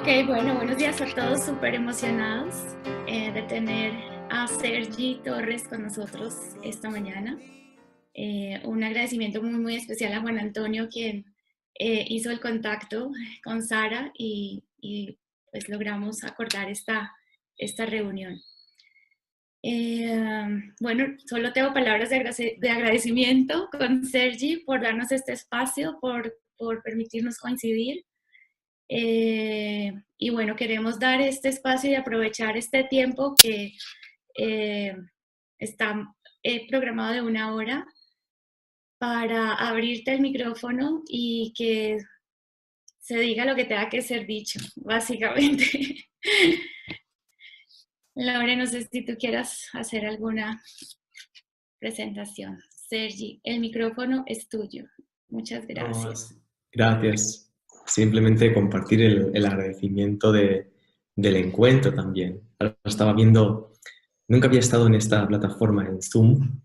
Ok, bueno, buenos días a todos, súper emocionados de tener a Sergi Torres con nosotros esta mañana. Un agradecimiento muy especial a Juan Antonio, quien hizo el contacto con Sara y pues logramos acordar esta reunión. Bueno, solo tengo palabras de agradecimiento con Sergi por darnos este espacio, por permitirnos coincidir. Y bueno, queremos dar este espacio y aprovechar este tiempo que está programado de 1 hora para abrirte el micrófono y que se diga lo que tenga que ser dicho, básicamente. Laura, no sé si tú quieras hacer alguna presentación. Sergi, el micrófono es tuyo. Muchas gracias. Gracias. Simplemente compartir el agradecimiento del encuentro también. Ahora estaba viendo, nunca había estado en esta plataforma, en Zoom,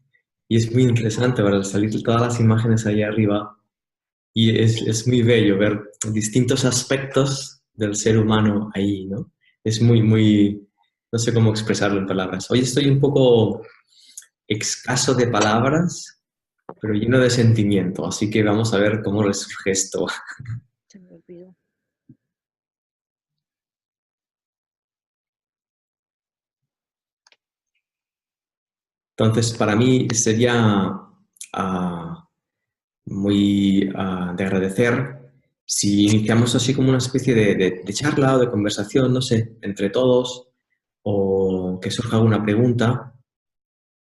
y es muy interesante para salir todas las imágenes ahí arriba y es muy bello ver distintos aspectos del ser humano ahí, ¿no? Es no sé cómo expresarlo en palabras. Hoy estoy un poco escaso de palabras, pero lleno de sentimiento, así que vamos a ver cómo les surge esto. Se me olvidó. Entonces, para mí sería muy de agradecer si iniciamos así como una especie de charla o de conversación, no sé, entre todos, o que surja alguna pregunta,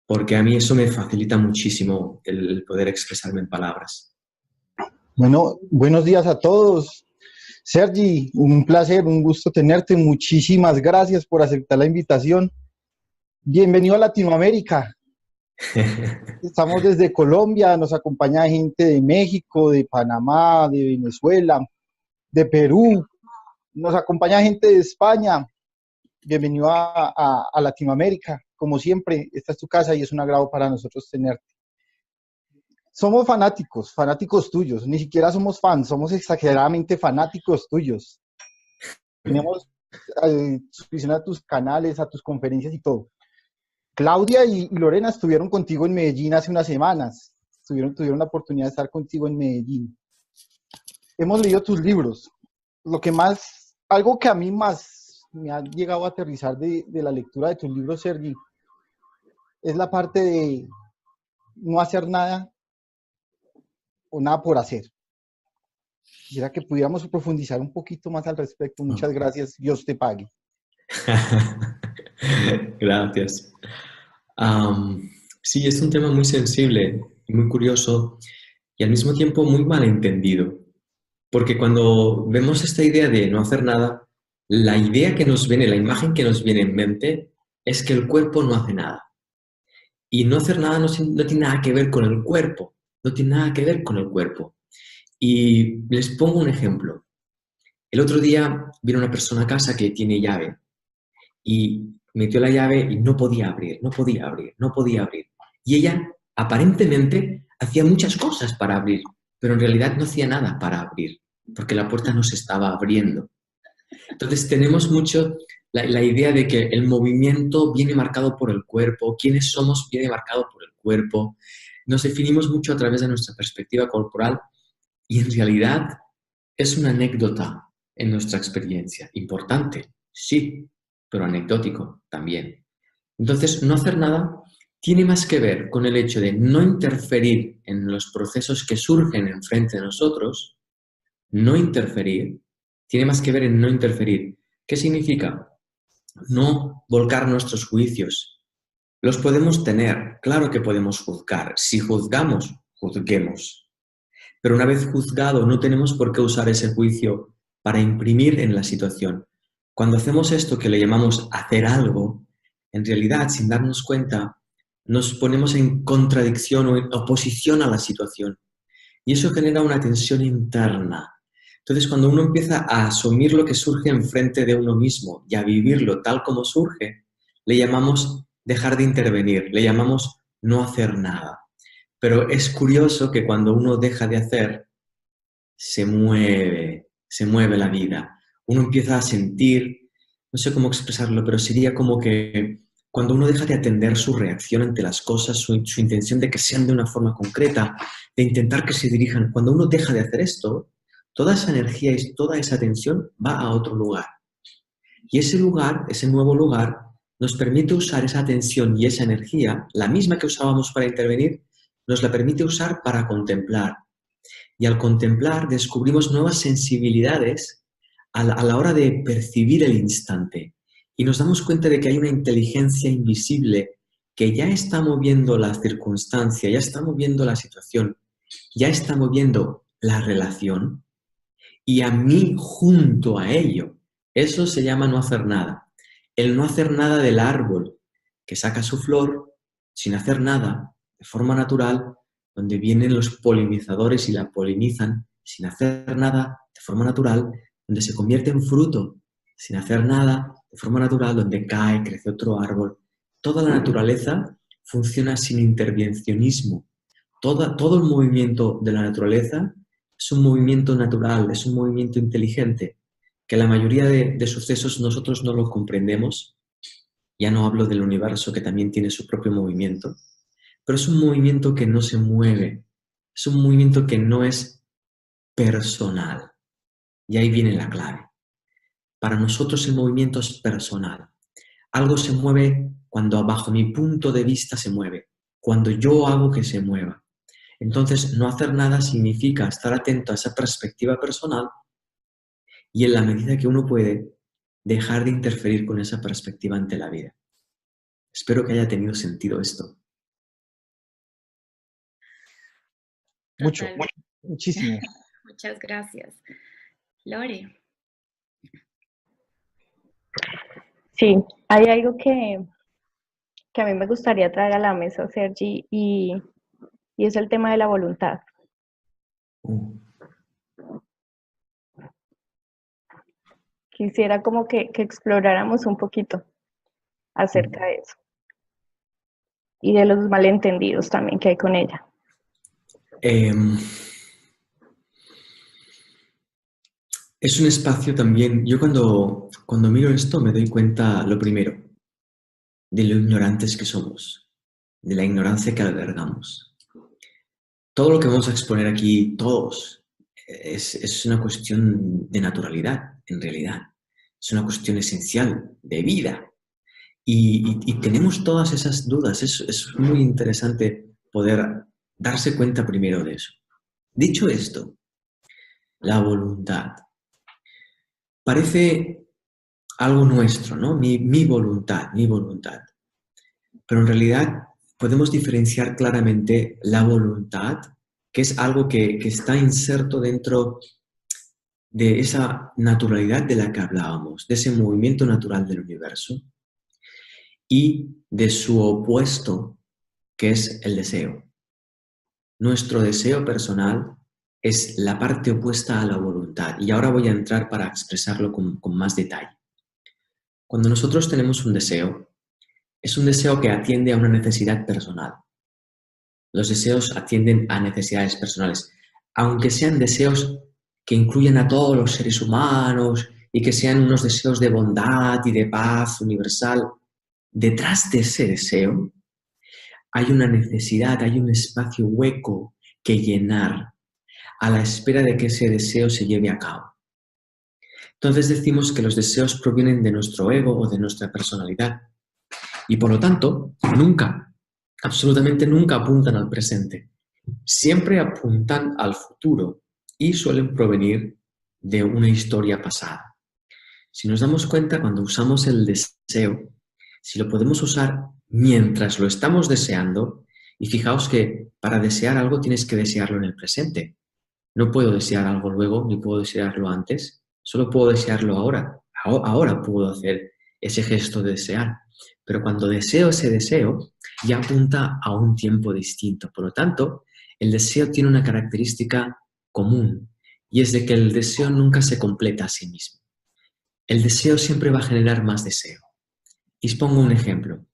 porque a mí eso me facilita muchísimo el poder expresarme en palabras. Bueno, buenos días a todos. Sergi, un placer, un gusto tenerte. Muchísimas gracias por aceptar la invitación. Bienvenido a Latinoamérica. Estamos desde Colombia, nos acompaña gente de México, de Panamá, de Venezuela, de Perú, nos acompaña gente de España. Bienvenido a Latinoamérica. Como siempre, esta es tu casa y es un agrado para nosotros tenerte. Somos fanáticos tuyos, ni siquiera somos fans, somos exageradamente fanáticos tuyos. Tenemos suscripción a tus canales, a tus conferencias y todo. Claudia y Lorena estuvieron contigo en Medellín hace unas semanas, tuvieron la oportunidad de estar contigo en Medellín. Hemos leído tus libros. Algo que a mí más me ha llegado a aterrizar de la lectura de tus libros, Sergi, es la parte de no hacer nada o nada por hacer. Quisiera que pudiéramos profundizar un poquito más al respecto. Muchas gracias. Dios te pague. Gracias. Sí, es un tema muy sensible, muy curioso y al mismo tiempo muy malentendido. Porque cuando vemos esta idea de no hacer nada, la idea que nos viene, la imagen que nos viene en mente es que el cuerpo no hace nada. Y no hacer nada no tiene nada que ver con el cuerpo, no tiene nada que ver con el cuerpo. Y les pongo un ejemplo. El otro día vino una persona a casa que tiene llave y metió la llave y no podía abrir. Y ella aparentemente hacía muchas cosas para abrir, pero en realidad no hacía nada para abrir, porque la puerta no se estaba abriendo. Entonces tenemos mucho la idea de que el movimiento viene marcado por el cuerpo, quiénes somos viene marcado por el cuerpo. Nos definimos mucho a través de nuestra perspectiva corporal y en realidad es una anécdota en nuestra experiencia. Importante, sí, pero anecdótico también. Entonces, no hacer nada tiene más que ver con el hecho de no interferir en los procesos que surgen enfrente de nosotros. No interferir tiene más que ver en no interferir. ¿Qué significa? No volcar nuestros juicios. Los podemos tener, claro que podemos juzgar. Si juzgamos, juzguemos. Pero una vez juzgado, no tenemos por qué usar ese juicio para imprimir en la situación. Cuando hacemos esto que le llamamos hacer algo, en realidad, sin darnos cuenta, nos ponemos en contradicción o en oposición a la situación. Y eso genera una tensión interna. Entonces, cuando uno empieza a asumir lo que surge enfrente de uno mismo y a vivirlo tal como surge, le llamamos dejar de intervenir, le llamamos no hacer nada. Pero es curioso que cuando uno deja de hacer, se mueve la vida. uno empieza a sentir, no sé cómo expresarlo, pero sería como que cuando uno deja de atender su reacción ante las cosas, su intención de que sean de una forma concreta, de intentar que se dirijan, cuando uno deja de hacer esto, toda esa energía y toda esa atención va a otro lugar. Y ese lugar, ese nuevo lugar, nos permite usar esa atención y esa energía, la misma que usábamos para intervenir, nos la permite usar para contemplar. Y al contemplar descubrimos nuevas sensibilidades a la hora de percibir el instante. Y nos damos cuenta de que hay una inteligencia invisible que ya está moviendo la circunstancia, ya está moviendo la situación, ya está moviendo la relación y a mí junto a ello. Eso se llama no hacer nada. El no hacer nada del árbol que saca su flor sin hacer nada, de forma natural, donde vienen los polinizadores y la polinizan sin hacer nada, de forma natural, donde se convierte en fruto sin hacer nada, de forma natural, donde cae, crece otro árbol. Toda la naturaleza funciona sin intervencionismo. Todo el movimiento de la naturaleza es un movimiento natural, es un movimiento inteligente, que la mayoría de sucesos nosotros no lo comprendemos. Ya no hablo del universo, que también tiene su propio movimiento, pero es un movimiento que no se mueve, es un movimiento que no es personal. Y ahí viene la clave. Para nosotros el movimiento es personal. Algo se mueve cuando bajo mi punto de vista se mueve, cuando yo hago que se mueva. Entonces, no hacer nada significa estar atento a esa perspectiva personal y en la medida que uno puede, dejar de interferir con esa perspectiva ante la vida. Espero que haya tenido sentido esto. Mucho, Totalmente. muchísimo. Muchas gracias. Lore. Sí, hay algo que a mí me gustaría traer a la mesa, Sergi, y es el tema de la voluntad. Quisiera como que exploráramos un poquito acerca de eso y de los malentendidos también que hay con ella. Es un espacio también, yo cuando miro esto me doy cuenta, lo primero, de lo ignorantes que somos, de la ignorancia que albergamos. Todo lo que vamos a exponer aquí, todos, es una cuestión de naturalidad, en realidad. Es una cuestión esencial, de vida. Y tenemos todas esas dudas. Es muy interesante poder darse cuenta primero de eso. Dicho esto, la voluntad. Parece algo nuestro, ¿no? Mi voluntad, mi voluntad. Pero en realidad podemos diferenciar claramente la voluntad, que es algo que está inserto dentro de esa naturalidad de la que hablábamos, de ese movimiento natural del universo, y de su opuesto, que es el deseo. Nuestro deseo personal es la parte opuesta a la voluntad, y ahora voy a entrar para expresarlo con más detalle. Cuando nosotros tenemos un deseo, es un deseo que atiende a una necesidad personal. Los deseos atienden a necesidades personales, aunque sean deseos que incluyan a todos los seres humanos y que sean unos deseos de bondad y de paz universal. Detrás de ese deseo hay una necesidad, hay un espacio hueco que llenar a la espera de que ese deseo se lleve a cabo. Entonces decimos que los deseos provienen de nuestro ego o de nuestra personalidad y por lo tanto nunca, absolutamente nunca apuntan al presente. Siempre apuntan al futuro y suelen provenir de una historia pasada. Si nos damos cuenta, cuando usamos el deseo, si lo podemos usar mientras lo estamos deseando, y fijaos que para desear algo tienes que desearlo en el presente. No puedo desear algo luego, ni puedo desearlo antes, solo puedo desearlo ahora. Ahora puedo hacer ese gesto de desear. Pero cuando deseo ese deseo, ya apunta a un tiempo distinto. Por lo tanto, el deseo tiene una característica común, y es de que el deseo nunca se completa a sí mismo. El deseo siempre va a generar más deseo. Y os pongo un ejemplo.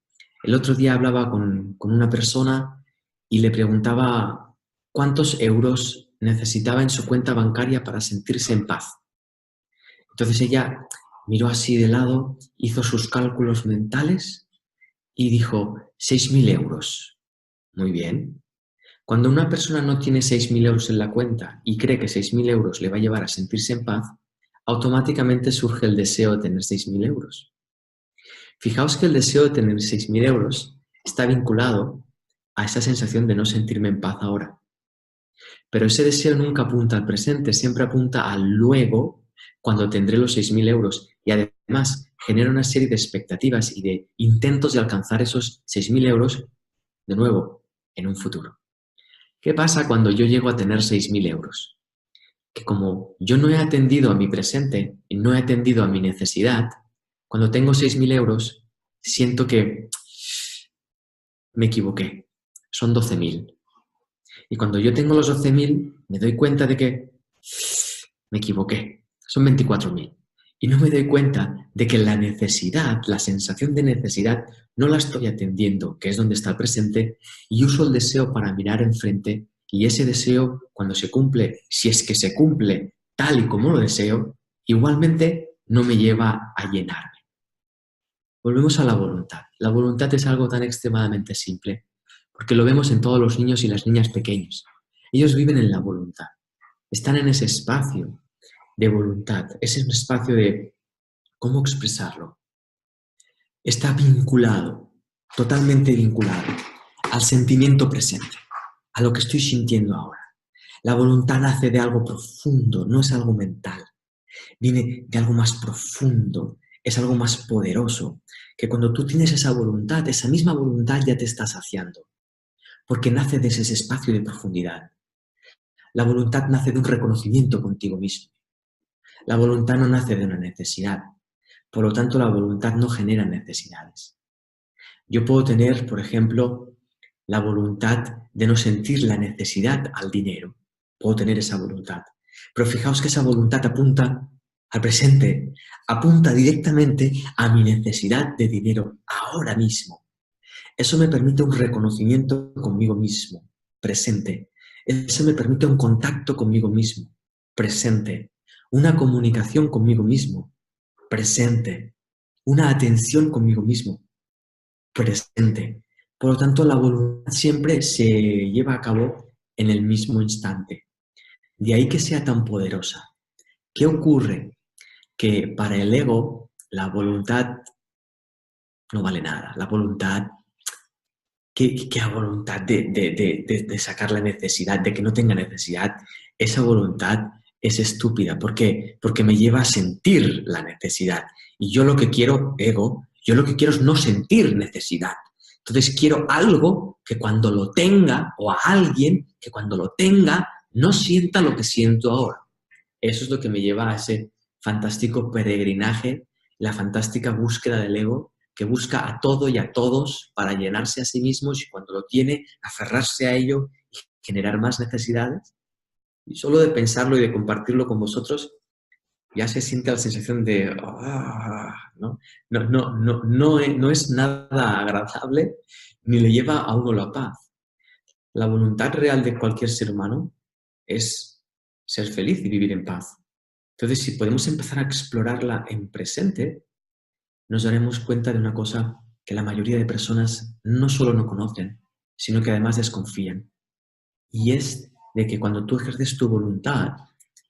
El otro día hablaba con una persona y le preguntaba cuántos euros necesitaba en su cuenta bancaria para sentirse en paz. Entonces ella miró así de lado, hizo sus cálculos mentales y dijo 6.000 euros. Muy bien. Cuando una persona no tiene 6.000 euros en la cuenta y cree que 6.000 euros le va a llevar a sentirse en paz, automáticamente surge el deseo de tener 6.000 euros. Fijaos que el deseo de tener 6.000 euros está vinculado a esa sensación de no sentirme en paz ahora. Pero ese deseo nunca apunta al presente, siempre apunta al luego, cuando tendré los 6.000 euros. Y además genera una serie de expectativas y de intentos de alcanzar esos 6.000 euros, de nuevo, en un futuro. ¿Qué pasa cuando yo llego a tener 6.000 euros? Que como yo no he atendido a mi presente y no he atendido a mi necesidad, cuando tengo 6.000 euros, siento que me equivoqué. Son 12.000. Y cuando yo tengo los 12.000, me doy cuenta de que me equivoqué. Son 24.000. Y no me doy cuenta de que la necesidad, la sensación de necesidad, no la estoy atendiendo, que es donde está el presente, y uso el deseo para mirar enfrente, y ese deseo, cuando se cumple, si es que se cumple tal y como lo deseo, igualmente no me lleva a llenarme. Volvemos a la voluntad. La voluntad es algo tan extremadamente simple, porque lo vemos en todos los niños y las niñas pequeños. Ellos viven en la voluntad, están en ese espacio de voluntad, ese es un espacio de cómo expresarlo. Está vinculado, totalmente vinculado al sentimiento presente, a lo que estoy sintiendo ahora. La voluntad nace de algo profundo, no es algo mental. Viene de algo más profundo, es algo más poderoso, que cuando tú tienes esa voluntad, esa misma voluntad ya te está saciando, porque nace de ese espacio de profundidad. La voluntad nace de un reconocimiento contigo mismo. La voluntad no nace de una necesidad, por lo tanto la voluntad no genera necesidades. Yo puedo tener, por ejemplo, la voluntad de no sentir la necesidad al dinero. Puedo tener esa voluntad. Pero fijaos que esa voluntad apunta al presente, apunta directamente a mi necesidad de dinero ahora mismo. Eso me permite un reconocimiento conmigo mismo, presente. Eso me permite un contacto conmigo mismo, presente. Una comunicación conmigo mismo, presente. Una atención conmigo mismo, presente. Por lo tanto, la voluntad siempre se lleva a cabo en el mismo instante. De ahí que sea tan poderosa. ¿Qué ocurre? Que para el ego la voluntad no vale nada. La voluntad, ¿qué voluntad de sacar la necesidad, de que no tenga necesidad? Esa voluntad es estúpida. ¿Por qué? Porque me lleva a sentir la necesidad. Y yo lo que quiero, ego, yo lo que quiero es no sentir necesidad. Entonces quiero algo que cuando lo tenga, o a alguien que cuando lo tenga, no sienta lo que siento ahora. Eso es lo que me lleva a ese fantástico peregrinaje, la fantástica búsqueda del ego, que busca a todo y a todos para llenarse a sí mismo y cuando lo tiene, aferrarse a ello y generar más necesidades. Y solo de pensarlo y de compartirlo con vosotros, ya se siente la sensación de ¿no? No es nada agradable ni le lleva a uno la paz. La voluntad real de cualquier ser humano es ser feliz y vivir en paz. Entonces, si podemos empezar a explorarla en presente, nos daremos cuenta de una cosa que la mayoría de personas no solo no conocen, sino que además desconfían. Y es de que cuando tú ejerces tu voluntad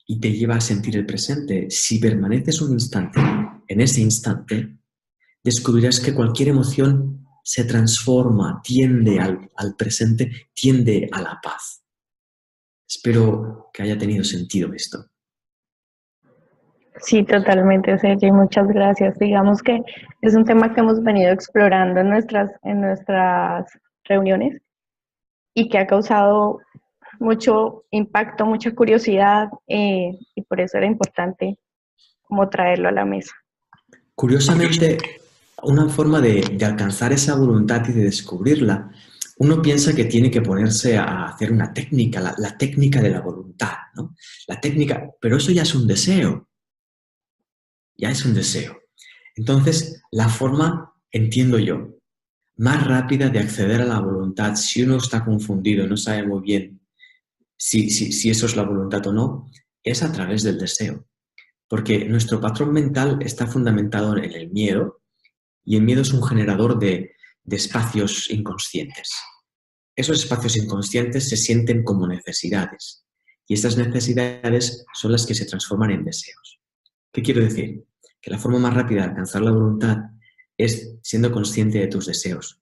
y te lleva a sentir el presente, si permaneces un instante en ese instante, descubrirás que cualquier emoción se transforma, tiende al presente, tiende a la paz. Espero que haya tenido sentido esto. Sí, totalmente, Sergio, muchas gracias. Digamos que es un tema que hemos venido explorando en nuestras reuniones y que ha causado mucho impacto, mucha curiosidad y por eso era importante como traerlo a la mesa. Curiosamente, una forma de alcanzar esa voluntad y de descubrirla, uno piensa que tiene que ponerse a hacer una técnica, la técnica de la voluntad, ¿no? La técnica, pero eso ya es un deseo. Ya es un deseo. Entonces, la forma, entiendo yo, más rápida de acceder a la voluntad, si uno está confundido, no sabe muy bien si eso es la voluntad o no, es a través del deseo. porque nuestro patrón mental está fundamentado en el miedo y el miedo es un generador de espacios inconscientes. Esos espacios inconscientes se sienten como necesidades y estas necesidades son las que se transforman en deseos. ¿Qué quiero decir? Que la forma más rápida de alcanzar la voluntad es siendo consciente de tus deseos.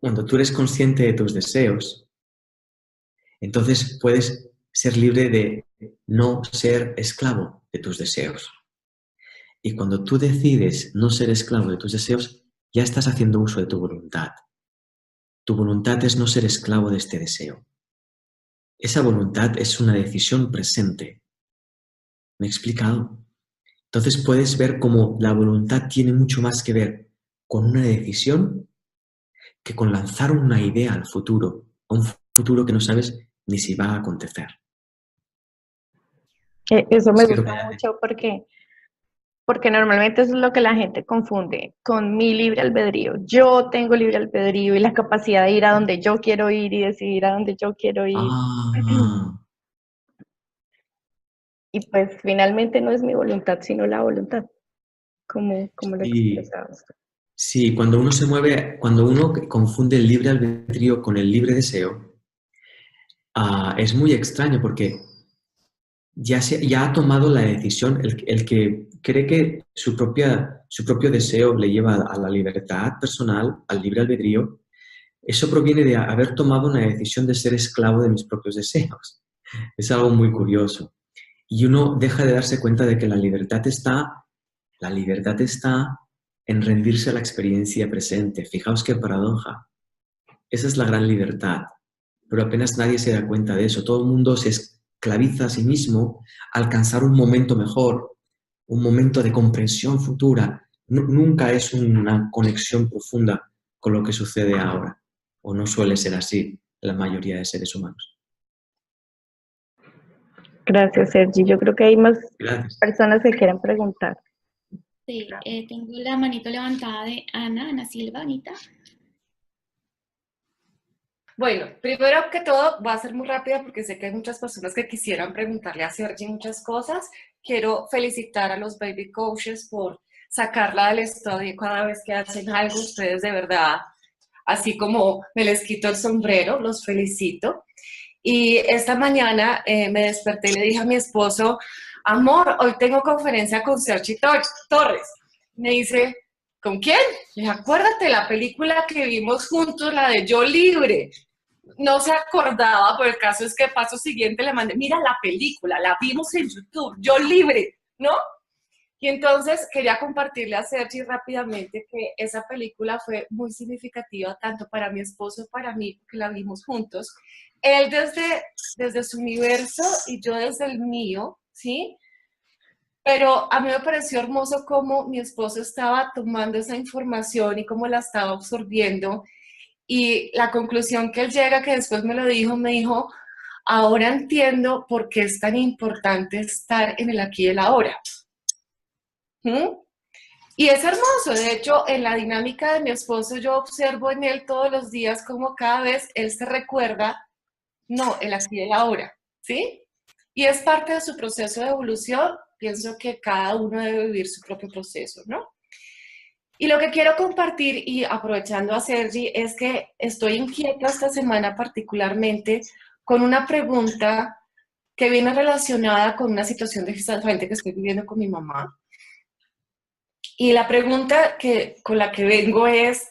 Cuando tú eres consciente de tus deseos, entonces puedes ser libre de no ser esclavo de tus deseos. Y cuando tú decides no ser esclavo de tus deseos, ya estás haciendo uso de tu voluntad. Tu voluntad es no ser esclavo de este deseo. Esa voluntad es una decisión presente. ¿Me he explicado? Entonces puedes ver cómo la voluntad tiene mucho más que ver con una decisión que con lanzar una idea al futuro, a un futuro que no sabes ni si va a acontecer. Eso me Espero que gusta mucho porque normalmente eso es lo que la gente confunde con mi libre albedrío. Yo tengo libre albedrío y la capacidad de ir a donde yo quiero ir y decidir a donde yo quiero ir. Ah, Y pues finalmente no es mi voluntad, sino la voluntad, como lo sí, expresabas. sí, cuando uno se mueve, cuando uno confunde el libre albedrío con el libre deseo, es muy extraño porque ya ha tomado la decisión, el que cree que su propio deseo le lleva a la libertad personal, al libre albedrío, eso proviene de haber tomado una decisión de ser esclavo de mis propios deseos. Es algo muy curioso. Y uno deja de darse cuenta de que la libertad está en rendirse a la experiencia presente. Fijaos qué paradoja. Esa es la gran libertad. Pero apenas nadie se da cuenta de eso. Todo el mundo se esclaviza a sí mismo a alcanzar un momento mejor, un momento de comprensión futura. Nunca es una conexión profunda con lo que sucede ahora. O no suele ser así en la mayoría de seres humanos. Gracias, Sergi. Yo creo que hay más Gracias. personas que quieren preguntar. Sí, tengo la manito levantada de Ana Silva, Anita. Bueno, primero que todo, voy a ser muy rápida porque sé que hay muchas personas que quisieran preguntarle a Sergi muchas cosas. Quiero felicitar a los baby coaches por sacarla del estudio cada vez que hacen algo. Ustedes de verdad, así como me les quito el sombrero, los felicito. Y esta mañana me desperté y le dije a mi esposo, amor, hoy tengo conferencia con Sergi Torres. Me dice, ¿con quién? Le dije, acuérdate la película que vimos juntos, la de Yo Libre. No se acordaba, pero el caso es que paso siguiente le mandé, mira la película, la vimos en YouTube, Yo Libre, ¿no? Y entonces quería compartirle a Sergi rápidamente que esa película fue muy significativa tanto para mi esposo como para mí, porque la vimos juntos. Él desde su universo y yo desde el mío, ¿sí? Pero a mí me pareció hermoso cómo mi esposo estaba tomando esa información y cómo la estaba absorbiendo. Y la conclusión que él llega, que después me dijo, ahora entiendo por qué es tan importante estar en el aquí y el ahora. ¿Mm? Y es hermoso, de hecho, en la dinámica de mi esposo yo observo en él todos los días cómo cada vez él se recuerda, no, el aquí y el ahora, ¿sí? Y es parte de su proceso de evolución, pienso que cada uno debe vivir su propio proceso, ¿no? Y lo que quiero compartir, y aprovechando a Sergi, es que estoy inquieta esta semana particularmente con una pregunta que viene relacionada con una situación diferente que estoy viviendo con mi mamá. Y la pregunta con la que vengo es,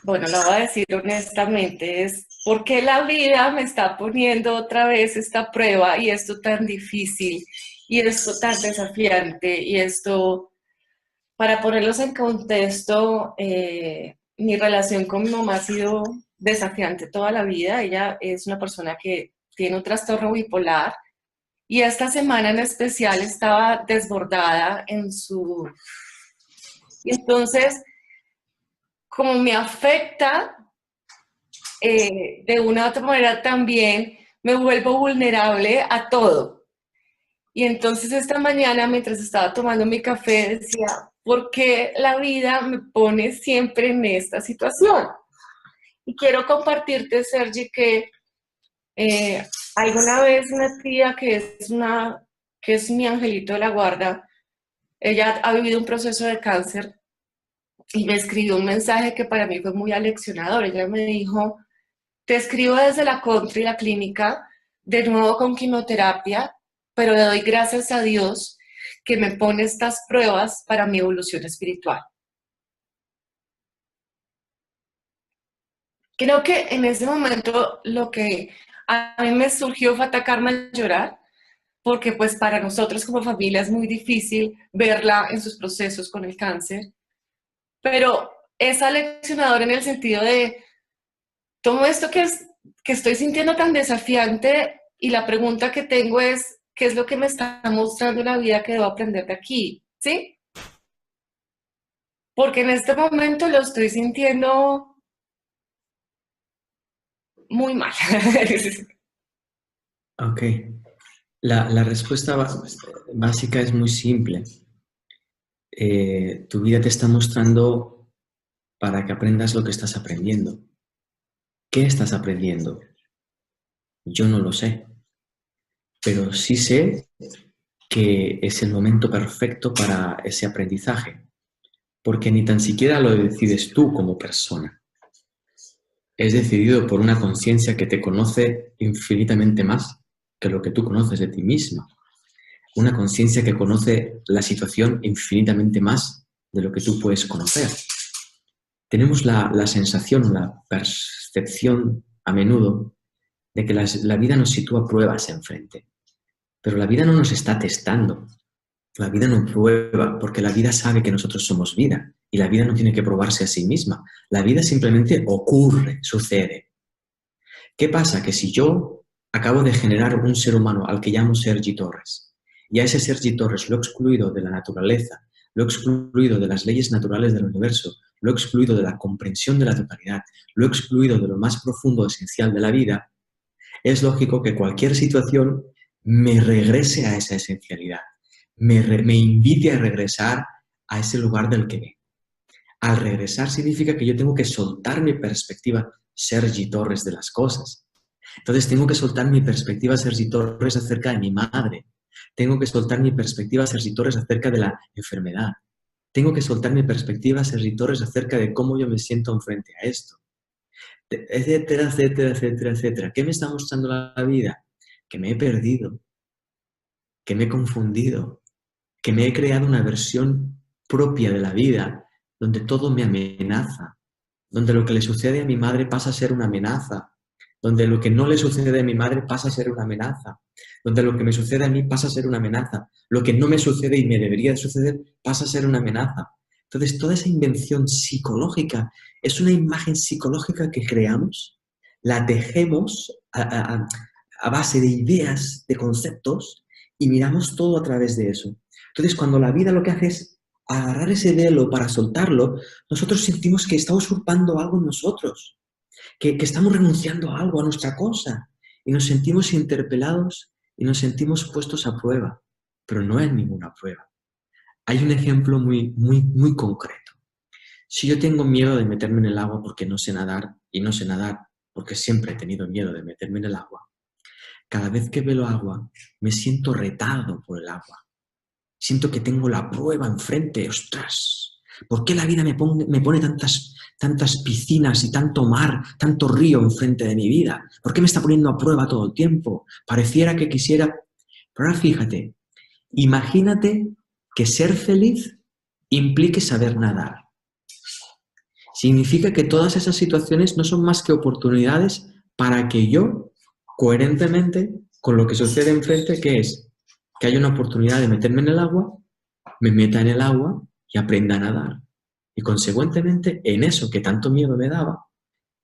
bueno, la voy a decir honestamente, es ¿por qué la vida me está poniendo otra vez esta prueba y esto tan difícil y esto tan desafiante y esto, para ponerlos en contexto, mi relación con mi mamá ha sido desafiante toda la vida. Ella es una persona que tiene un trastorno bipolar y esta semana en especial estaba desbordada en su... Y entonces, como me afecta, de una u otra manera también me vuelvo vulnerable a todo. Y entonces esta mañana, mientras estaba tomando mi café, decía, ¿por qué la vida me pone siempre en esta situación? Y quiero compartirte, Sergi, que alguna vez una tía que es una que es mi angelito de la guarda, ella ha vivido un proceso de cáncer y me escribió un mensaje que para mí fue muy aleccionador. Ella me dijo: te escribo desde la country, la clínica, de nuevo con quimioterapia, pero le doy gracias a Dios que me pone estas pruebas para mi evolución espiritual. Creo que en ese momento lo que a mí me surgió fue atacarme a llorar, porque pues para nosotros como familia es muy difícil verla en sus procesos con el cáncer, pero es aleccionador en el sentido de todo esto que estoy sintiendo tan desafiante, y la pregunta que tengo es, ¿qué es lo que me está mostrando la vida que debo aprender de aquí? ¿Sí? Porque en este momento lo estoy sintiendo muy mal. Ok. La respuesta básica es muy simple. Tu vida te está mostrando para que aprendas lo que estás aprendiendo. ¿Qué estás aprendiendo? Yo no lo sé, pero sí sé que es el momento perfecto para ese aprendizaje, porque ni tan siquiera lo decides tú como persona. Es decidido por una conciencia que te conoce infinitamente más que lo que tú conoces de ti misma. Una conciencia que conoce la situación infinitamente más de lo que tú puedes conocer. Tenemos la sensación, la percepción a menudo de que la vida nos sitúa pruebas enfrente. Pero la vida no nos está testando. La vida no prueba, porque la vida sabe que nosotros somos vida y la vida no tiene que probarse a sí misma. La vida simplemente ocurre, sucede. ¿Qué pasa? Que si yo acabo de generar un ser humano al que llamo Sergi Torres, y a ese Sergi Torres lo he excluido de la naturaleza, lo he excluido de las leyes naturales del universo, lo he excluido de la comprensión de la totalidad, lo he excluido de lo más profundo, esencial de la vida, es lógico que cualquier situación me regrese a esa esencialidad, me invite a regresar a ese lugar del que vengo. Al regresar significa que yo tengo que soltar mi perspectiva Sergi Torres de las cosas. Entonces tengo que soltar mi perspectiva Sergi Torres acerca de mi madre. Tengo que soltar mi perspectiva Sergi Torres acerca de la enfermedad. Tengo que soltar mi perspectiva Sergi Torres acerca de cómo yo me siento enfrente a esto. Etcétera, etcétera, etcétera, etcétera. ¿Qué me está mostrando la vida? Que me he perdido, que me he confundido, que me he creado una versión propia de la vida donde todo me amenaza, donde lo que le sucede a mi madre pasa a ser una amenaza, donde lo que no le sucede a mi madre pasa a ser una amenaza, donde lo que me sucede a mí pasa a ser una amenaza, lo que no me sucede y me debería de suceder pasa a ser una amenaza. Entonces, toda esa invención psicológica es una imagen psicológica que creamos, la tejemos a base de ideas, de conceptos, y miramos todo a través de eso. Entonces, cuando la vida lo que hace es agarrar ese velo para soltarlo, nosotros sentimos que está usurpando algo en nosotros, que estamos renunciando a algo, a nuestra cosa, y nos sentimos interpelados y nos sentimos puestos a prueba, pero no es ninguna prueba. Hay un ejemplo muy concreto. Si yo tengo miedo de meterme en el agua porque no sé nadar, y no sé nadar porque siempre he tenido miedo de meterme en el agua, cada vez que veo agua me siento retado por el agua. Siento que tengo la prueba enfrente. ¡Ostras! ¿Por qué la vida me pone tantas piscinas y tanto mar, tanto río enfrente de mi vida? ¿Por qué me está poniendo a prueba todo el tiempo? Pareciera que quisiera... Pero ahora fíjate, imagínate que ser feliz implique saber nadar. Significa que todas esas situaciones no son más que oportunidades para que yo, coherentemente con lo que sucede enfrente, que es que haya una oportunidad de meterme en el agua, me meta en el agua y aprenda a nadar. Y consecuentemente, en eso que tanto miedo me daba,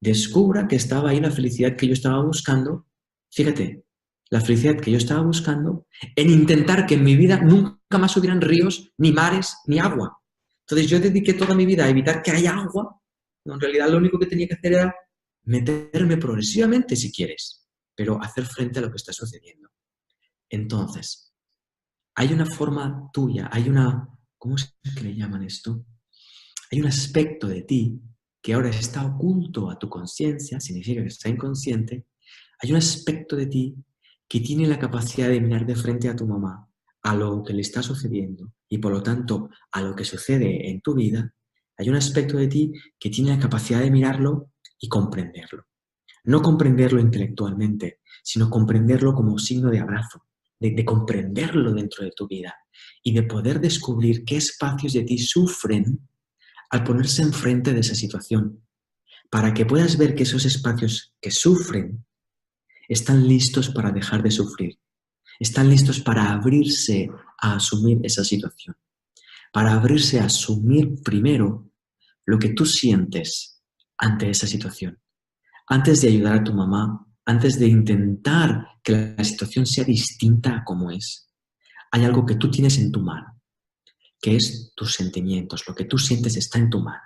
descubra que estaba ahí la felicidad que yo estaba buscando. Fíjate, la felicidad que yo estaba buscando en intentar que en mi vida nunca más hubieran ríos, ni mares, ni agua. Entonces yo dediqué toda mi vida a evitar que haya agua. No, en realidad lo único que tenía que hacer era meterme progresivamente, si quieres, pero hacer frente a lo que está sucediendo. Entonces, hay una forma tuya, ¿cómo es que le llaman esto? Hay un aspecto de ti que ahora está oculto a tu conciencia, significa que está inconsciente. Hay un aspecto de ti que tiene la capacidad de mirar de frente a tu mamá, a lo que le está sucediendo y por lo tanto a lo que sucede en tu vida, hay un aspecto de ti que tiene la capacidad de mirarlo y comprenderlo. No comprenderlo intelectualmente, sino comprenderlo como signo de abrazo, de comprenderlo dentro de tu vida y de poder descubrir qué espacios de ti sufren al ponerse enfrente de esa situación, para que puedas ver que esos espacios que sufren están listos para dejar de sufrir, están listos para abrirse a asumir esa situación, para abrirse a asumir primero lo que tú sientes ante esa situación. Antes de ayudar a tu mamá, antes de intentar que la situación sea distinta a como es, hay algo que tú tienes en tu mano, que es tus sentimientos. Lo que tú sientes está en tu mano.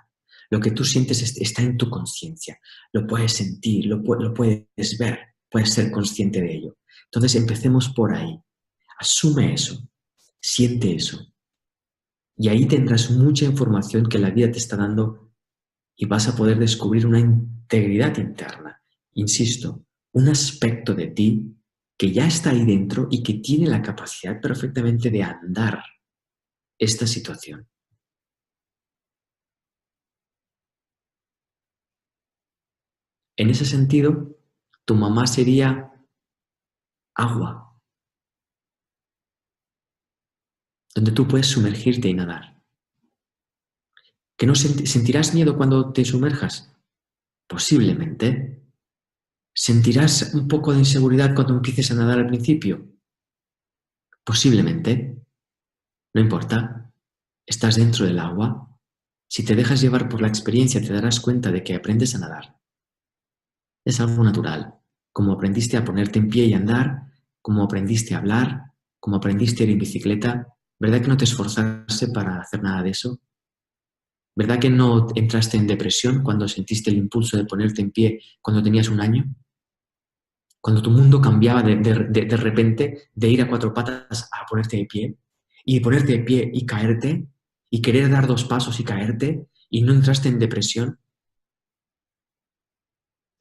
Lo que tú sientes está en tu conciencia. Lo puedes sentir, lo puedes ver, puedes ser consciente de ello. Entonces empecemos por ahí. Asume eso, siente eso. Y ahí tendrás mucha información que la vida te está dando y vas a poder descubrir una integridad interna. Insisto, un aspecto de ti que ya está ahí dentro y que tiene la capacidad perfectamente de andar esta situación. En ese sentido, tu mamá sería agua, donde tú puedes sumergirte y nadar. ¿Que no sentirás miedo cuando te sumerjas? Posiblemente. ¿Sentirás un poco de inseguridad cuando empieces a nadar al principio? Posiblemente. No importa. Estás dentro del agua. Si te dejas llevar por la experiencia, te darás cuenta de que aprendes a nadar. Es algo natural. Como aprendiste a ponerte en pie y andar, como aprendiste a hablar, como aprendiste a ir en bicicleta, ¿verdad que no te esforzaste para hacer nada de eso? ¿Verdad que no entraste en depresión cuando sentiste el impulso de ponerte en pie cuando tenías 1 año? Cuando tu mundo cambiaba de repente de ir a 4 patas a ponerte de pie, y de ponerte de pie y caerte, y querer dar 2 pasos y caerte, y no entraste en depresión,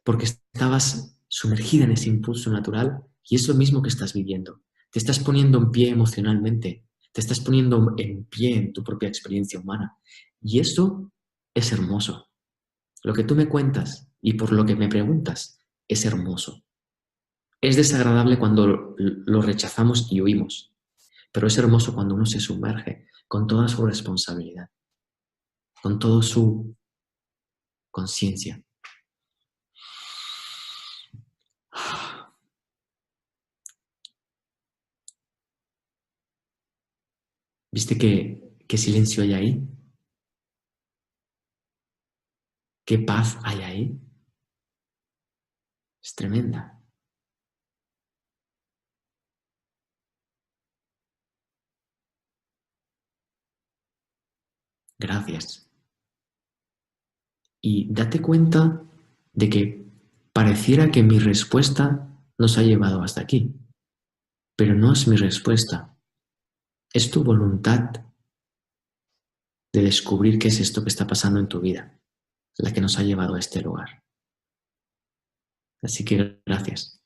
porque estabas sumergida en ese impulso natural y es lo mismo que estás viviendo. Te estás poniendo en pie emocionalmente, te estás poniendo en pie en tu propia experiencia humana. Y eso es hermoso. Lo que tú me cuentas y por lo que me preguntas es hermoso. Es desagradable cuando lo rechazamos y huimos, pero es hermoso cuando uno se sumerge con toda su responsabilidad, con toda su conciencia. ¿Viste qué silencio hay ahí? ¿Qué paz hay ahí? Es tremenda. Gracias. Y date cuenta de que pareciera que mi respuesta nos ha llevado hasta aquí, pero no es mi respuesta. Es tu voluntad de descubrir qué es esto que está pasando en tu vida, la que nos ha llevado a este lugar. Así que gracias.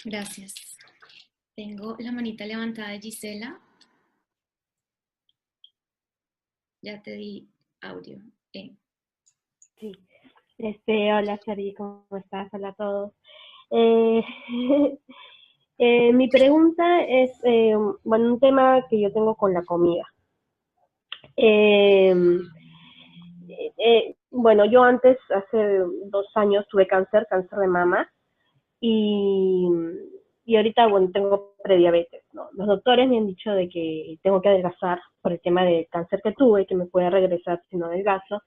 Gracias. Tengo la manita levantada de Gisela. Ya te di audio. Sí. Hola, Sari, ¿cómo estás? Hola a todos. Eh, mi pregunta es, bueno, un tema que yo tengo con la comida. Eh, bueno, yo antes, hace 2 años, tuve cáncer de mama, y, y ahorita, bueno, tengo prediabetes, ¿no? Los doctores me han dicho de que tengo que adelgazar por el tema de cáncer que tuve, que me puede regresar si no adelgazo.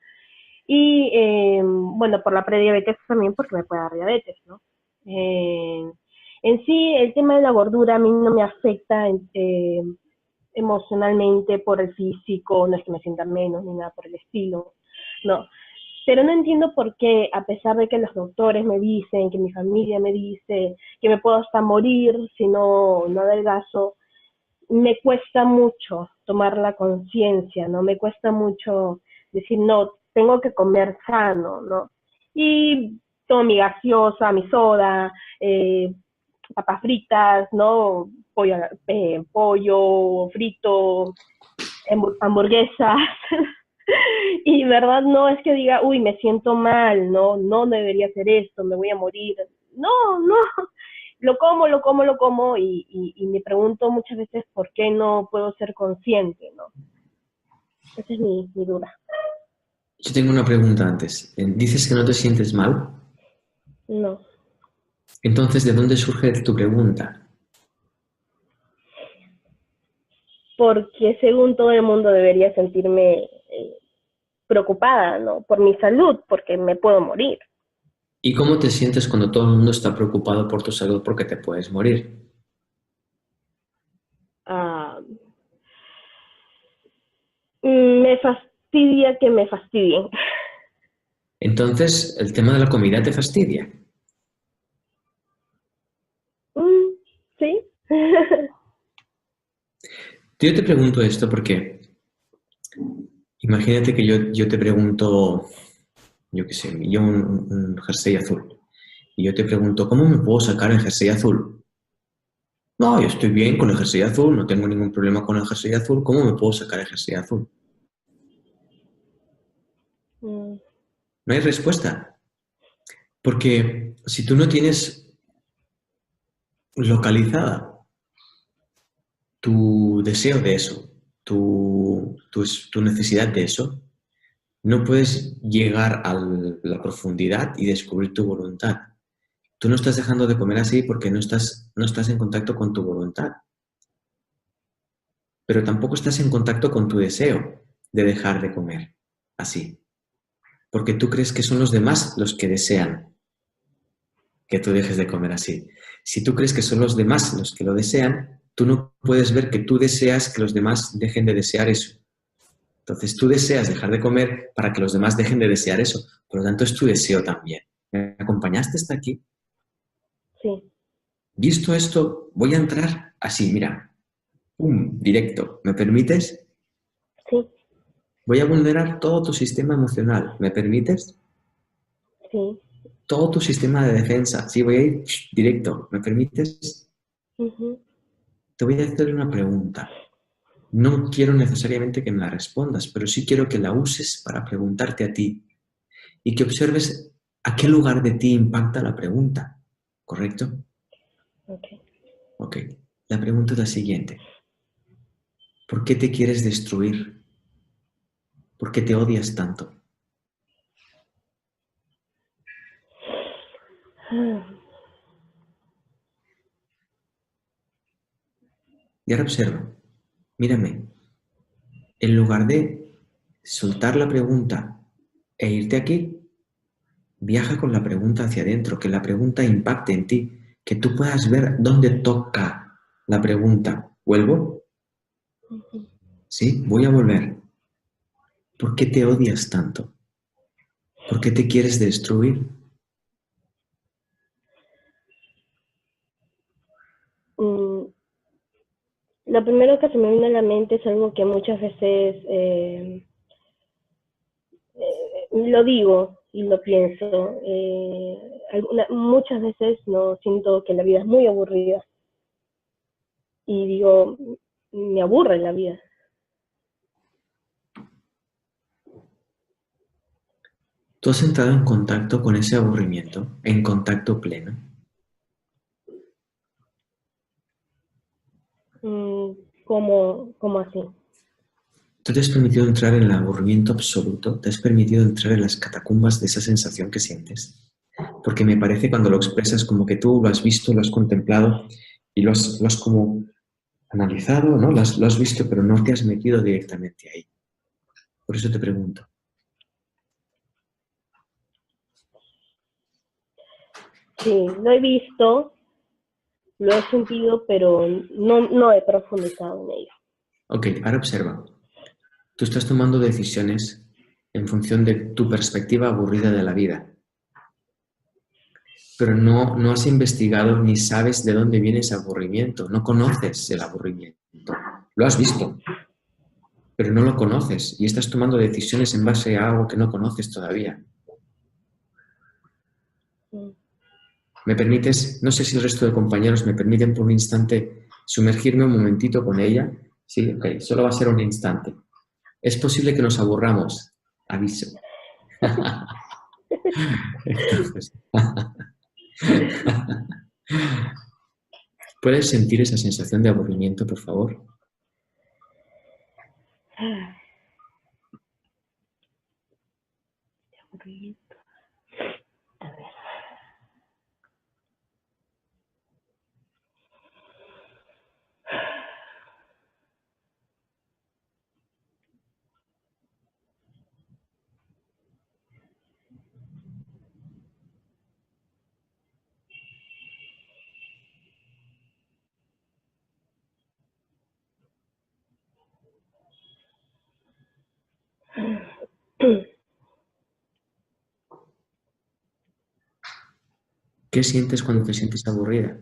Y bueno, por la prediabetes también porque me puede dar diabetes, ¿no? En sí, el tema de la gordura a mí no me afecta emocionalmente por el físico, no es que me sienta menos ni nada por el estilo, no. Pero no entiendo por qué, a pesar de que los doctores me dicen, que mi familia me dice, que me puedo hasta morir si no adelgazo, me cuesta mucho tomar la conciencia, ¿no? Me cuesta mucho decir, no, tengo que comer sano, ¿no? Y tomo mi gaseosa, mi soda, papas fritas, ¿no? Pollo frito, hamburguesas. Y verdad no es que diga, uy, me siento mal, no debería hacer esto, me voy a morir. No, no, lo como y me pregunto muchas veces por qué no puedo ser consciente, ¿no? Esa es mi duda. Yo tengo una pregunta antes. Dices que no te sientes mal. No. Entonces, ¿de dónde surge tu pregunta? Porque según todo el mundo debería sentirme preocupada, ¿no? Por mi salud, porque me puedo morir. ¿Y cómo te sientes cuando todo el mundo está preocupado por tu salud porque te puedes morir? Me fastidia que me fastidien. Entonces, el tema de la comida te fastidia. Sí. Yo te pregunto esto porque imagínate que yo te pregunto, yo qué sé, yo un jersey azul. Y yo te pregunto, ¿cómo me puedo sacar el jersey azul? No, yo estoy bien con el jersey azul, no tengo ningún problema con el jersey azul. ¿Cómo me puedo sacar el jersey azul? No hay respuesta. Porque si tú no tienes localizada tu deseo de eso, tu necesidad de eso, no puedes llegar a la profundidad y descubrir tu voluntad. Tú no estás dejando de comer así porque no estás en contacto con tu voluntad. Pero tampoco estás en contacto con tu deseo de dejar de comer así. Porque tú crees que son los demás los que desean que tú dejes de comer así. Si tú crees que son los demás los que lo desean, tú no puedes ver que tú deseas que los demás dejen de desear eso. Entonces tú deseas dejar de comer para que los demás dejen de desear eso. Por lo tanto, es tu deseo también. ¿Me acompañaste hasta aquí? Sí. Visto esto, voy a entrar así, mira. ¡Pum! Directo. ¿Me permites? Sí. Voy a vulnerar todo tu sistema emocional. ¿Me permites? Sí. Todo tu sistema de defensa. Sí, voy a ir directo. ¿Me permites? Te voy a hacer una pregunta. No quiero necesariamente que me la respondas, pero sí quiero que la uses para preguntarte a ti y que observes a qué lugar de ti impacta la pregunta. ¿Correcto? Ok. La pregunta es la siguiente. ¿Por qué te quieres destruir? ¿Por qué te odias tanto? Y ahora observa. Mírame. En lugar de soltar la pregunta e irte aquí, viaja con la pregunta hacia adentro, que la pregunta impacte en ti, que tú puedas ver dónde toca la pregunta. ¿Vuelvo? Sí, voy a volver. ¿Por qué te odias tanto? ¿Por qué te quieres destruir? Lo primero que se me viene a la mente es algo que muchas veces lo digo y lo pienso. Muchas veces no siento que la vida es muy aburrida y digo, me aburre la vida. ¿Tú has entrado en contacto con ese aburrimiento, en contacto pleno? ¿Cómo así? ¿Tú te has permitido entrar en el aburrimiento absoluto? ¿Te has permitido entrar en las catacumbas de esa sensación que sientes? Porque me parece cuando lo expresas como que tú lo has visto, lo has contemplado y lo has como analizado, ¿no? Lo has visto, pero no te has metido directamente ahí. Por eso te pregunto. Sí, lo he visto, lo he sentido, pero no he profundizado en ello. Ok, ahora observa. Tú estás tomando decisiones en función de tu perspectiva aburrida de la vida. Pero no has investigado ni sabes de dónde viene ese aburrimiento. No conoces el aburrimiento. Lo has visto, pero no lo conoces y estás tomando decisiones en base a algo que no conoces todavía. ¿Me permites, no sé si el resto de compañeros me permiten por un instante sumergirme un momentito con ella? Sí, ok, solo va a ser un instante. Es posible que nos aburramos, aviso. Entonces, ¿puedes sentir esa sensación de aburrimiento, por favor? A ver. ¿Qué sientes cuando te sientes aburrida?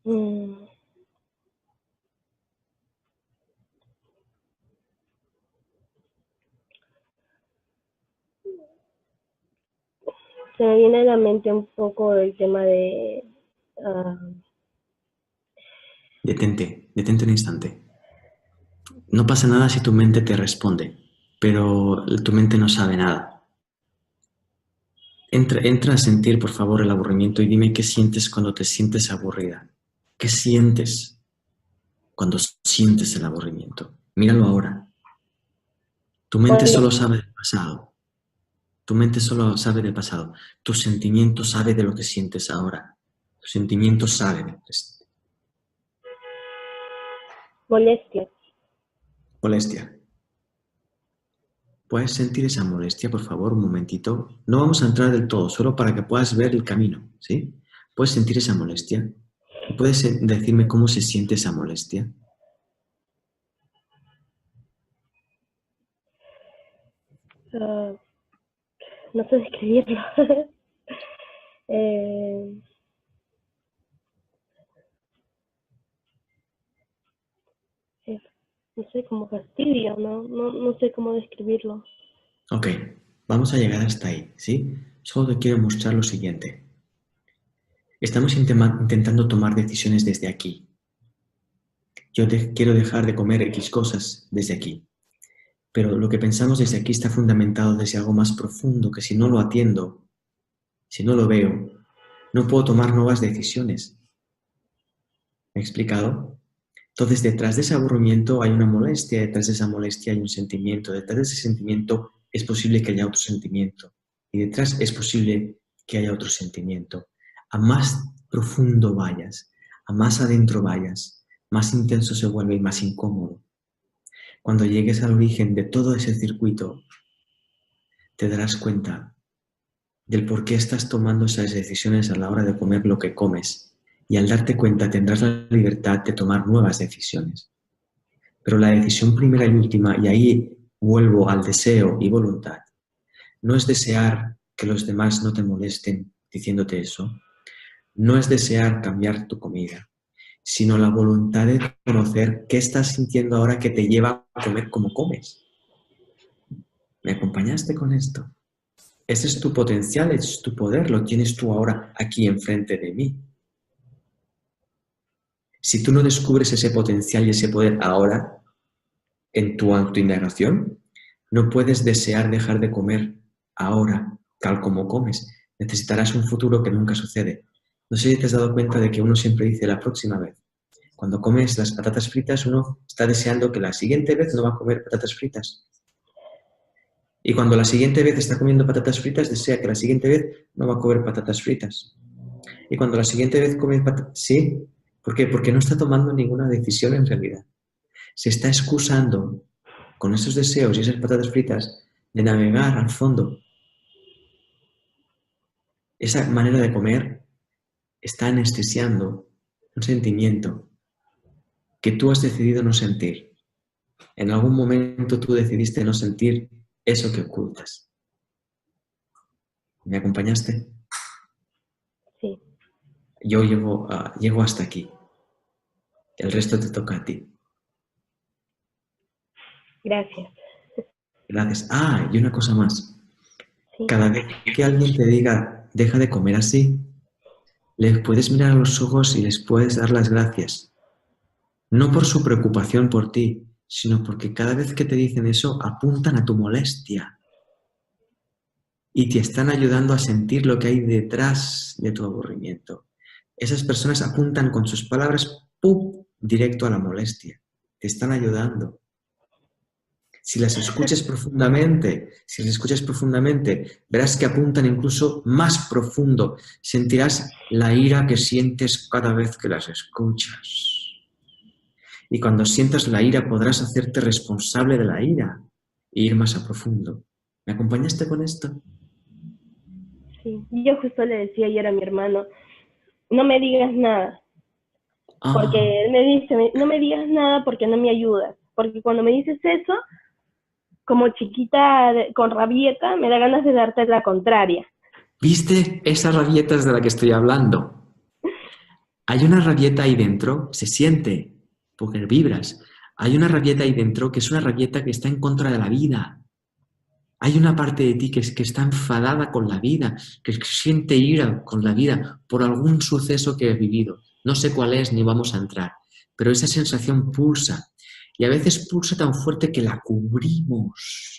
Mm, Se me viene a la mente un poco el tema de... ah, Detente un instante. No pasa nada si tu mente te responde, pero tu mente no sabe nada. Entra a sentir, por favor, el aburrimiento y dime qué sientes cuando te sientes aburrida. ¿Qué sientes cuando sientes el aburrimiento? Míralo ahora. Tu mente mole- solo sabe del pasado. Tu mente solo sabe del pasado. Tu sentimiento sabe de lo que sientes ahora. Tu sentimiento sabe del presente. molestia. Molestia. ¿Puedes sentir esa molestia, por favor, un momentito? No vamos a entrar del todo, solo para que puedas ver el camino, ¿sí? ¿Puedes sentir esa molestia? ¿Y puedes decirme cómo se siente esa molestia? Ah, no sé describirlo. Eh, es, no sé, como fastidio, no sé cómo describirlo. Ok, vamos a llegar hasta ahí, ¿sí? Solo te quiero mostrar lo siguiente. Estamos intentando tomar decisiones desde aquí. Yo quiero dejar de comer X cosas desde aquí. Pero lo que pensamos desde aquí está fundamentado desde algo más profundo que si no lo atiendo, si no lo veo, no puedo tomar nuevas decisiones. ¿Me he explicado? Entonces, detrás de ese aburrimiento hay una molestia, detrás de esa molestia hay un sentimiento, detrás de ese sentimiento es posible que haya otro sentimiento y detrás es posible que haya otro sentimiento. A más profundo vayas, a más adentro vayas, más intenso se vuelve y más incómodo. Cuando llegues al origen de todo ese circuito, te darás cuenta del por qué estás tomando esas decisiones a la hora de comer lo que comes y al darte cuenta tendrás la libertad de tomar nuevas decisiones. Pero la decisión primera y última, y ahí vuelvo al deseo y voluntad, no es desear que los demás no te molesten diciéndote eso, no es desear cambiar tu comida, sino la voluntad de conocer qué estás sintiendo ahora que te lleva a comer como comes. ¿Me acompañaste con esto? Ese es tu potencial, es tu poder, lo tienes tú ahora aquí enfrente de mí. Si tú no descubres ese potencial y ese poder ahora, en tu autoindagación, no puedes desear dejar de comer ahora, tal como comes. Necesitarás un futuro que nunca sucede. No sé si te has dado cuenta de que uno siempre dice la próxima vez. Cuando comes las patatas fritas, uno está deseando que la siguiente vez no va a comer patatas fritas. Y cuando la siguiente vez está comiendo patatas fritas, desea que la siguiente vez no va a comer patatas fritas. Y cuando la siguiente vez come patatas... Sí. ¿Por qué? Porque no está tomando ninguna decisión en realidad. Se está excusando con esos deseos y esas patatas fritas de navegar al fondo. Esa manera de comer está anestesiando un sentimiento que tú has decidido no sentir. En algún momento tú decidiste no sentir eso que ocultas. ¿Me acompañaste? Sí. Yo llego hasta aquí. El resto te toca a ti. Gracias. Gracias. Ah, y una cosa más. Sí. Cada vez que alguien te diga, deja de comer así, les puedes mirar a los ojos y les puedes dar las gracias. No por su preocupación por ti, sino porque cada vez que te dicen eso, apuntan a tu molestia y te están ayudando a sentir lo que hay detrás de tu aburrimiento. Esas personas apuntan con sus palabras, ¡pum!, directo a la molestia. Te están ayudando. Si las escuchas profundamente, verás que apuntan incluso más profundo. Sentirás la ira que sientes cada vez que las escuchas. Y cuando sientas la ira podrás hacerte responsable de la ira e ir más a profundo. ¿Me acompañaste con esto? Sí. Yo justo le decía ayer a mi hermano, no me digas nada, porque él me dice, no me digas nada porque no me ayudas, porque cuando me dices eso, como chiquita con rabieta, me da ganas de darte la contraria. ¿Viste esas rabietas de la que estoy hablando? Hay una rabieta ahí dentro, se siente, porque vibras. Hay una rabieta ahí dentro que es una rabieta que está en contra de la vida. Hay una parte de ti que está enfadada con la vida, que siente ira con la vida por algún suceso que he vivido. No sé cuál es ni vamos a entrar, pero esa sensación pulsa. Y a veces pulsa tan fuerte que la cubrimos.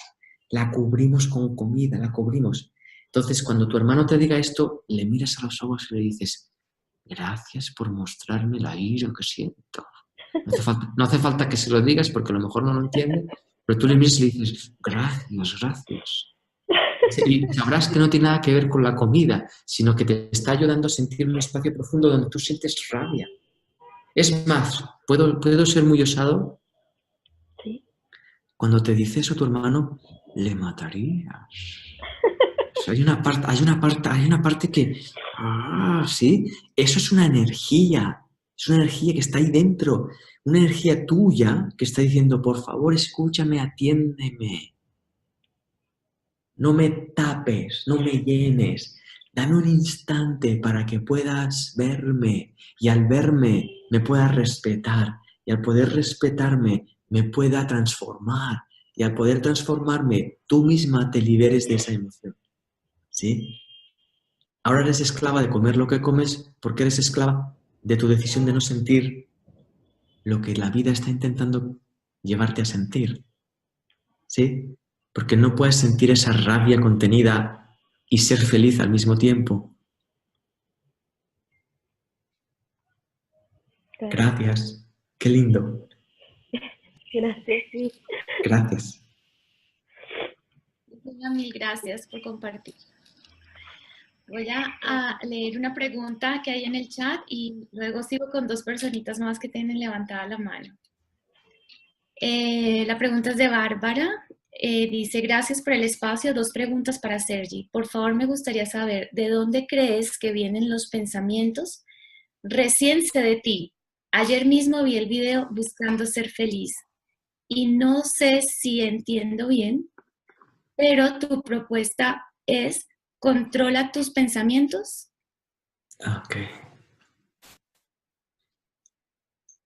La cubrimos con comida, la cubrimos. Entonces, cuando tu hermano te diga esto, le miras a los ojos y le dices, gracias por mostrarme la ira que siento. No hace falta que se lo digas porque a lo mejor no lo entiende, pero tú le miras y le dices, gracias, gracias. Y sabrás que no tiene nada que ver con la comida, sino que te está ayudando a sentir un espacio profundo donde tú sientes rabia. Es más, ¿puedo ser muy osado? Sí. Cuando te dice eso tu hermano, le matarías. O sea, hay una parte que, sí, eso es una energía que está ahí dentro, una energía tuya que está diciendo, por favor, escúchame, atiéndeme, no me tapes, no me llenes, dame un instante para que puedas verme y al verme me puedas respetar y al poder respetarme me pueda transformar y al poder transformarme tú misma te liberes de esa emoción, ¿sí? Ahora eres esclava de comer lo que comes porque eres esclava de tu decisión de no sentir lo que la vida está intentando llevarte a sentir. ¿Sí? Porque no puedes sentir esa rabia contenida y ser feliz al mismo tiempo. Claro. Gracias. Qué lindo. Gracias, sí. Gracias. Mil gracias por compartir. Voy a leer una pregunta que hay en el chat y luego sigo con dos personitas más que tienen levantada la mano. La pregunta es de Bárbara. Dice, gracias por el espacio. Dos preguntas para Sergi. Por favor, me gustaría saber, ¿de dónde crees que vienen los pensamientos? Recién sé de ti. Ayer mismo vi el video Buscando ser feliz. Y no sé si entiendo bien, pero tu propuesta es, ¿controla tus pensamientos? Ok.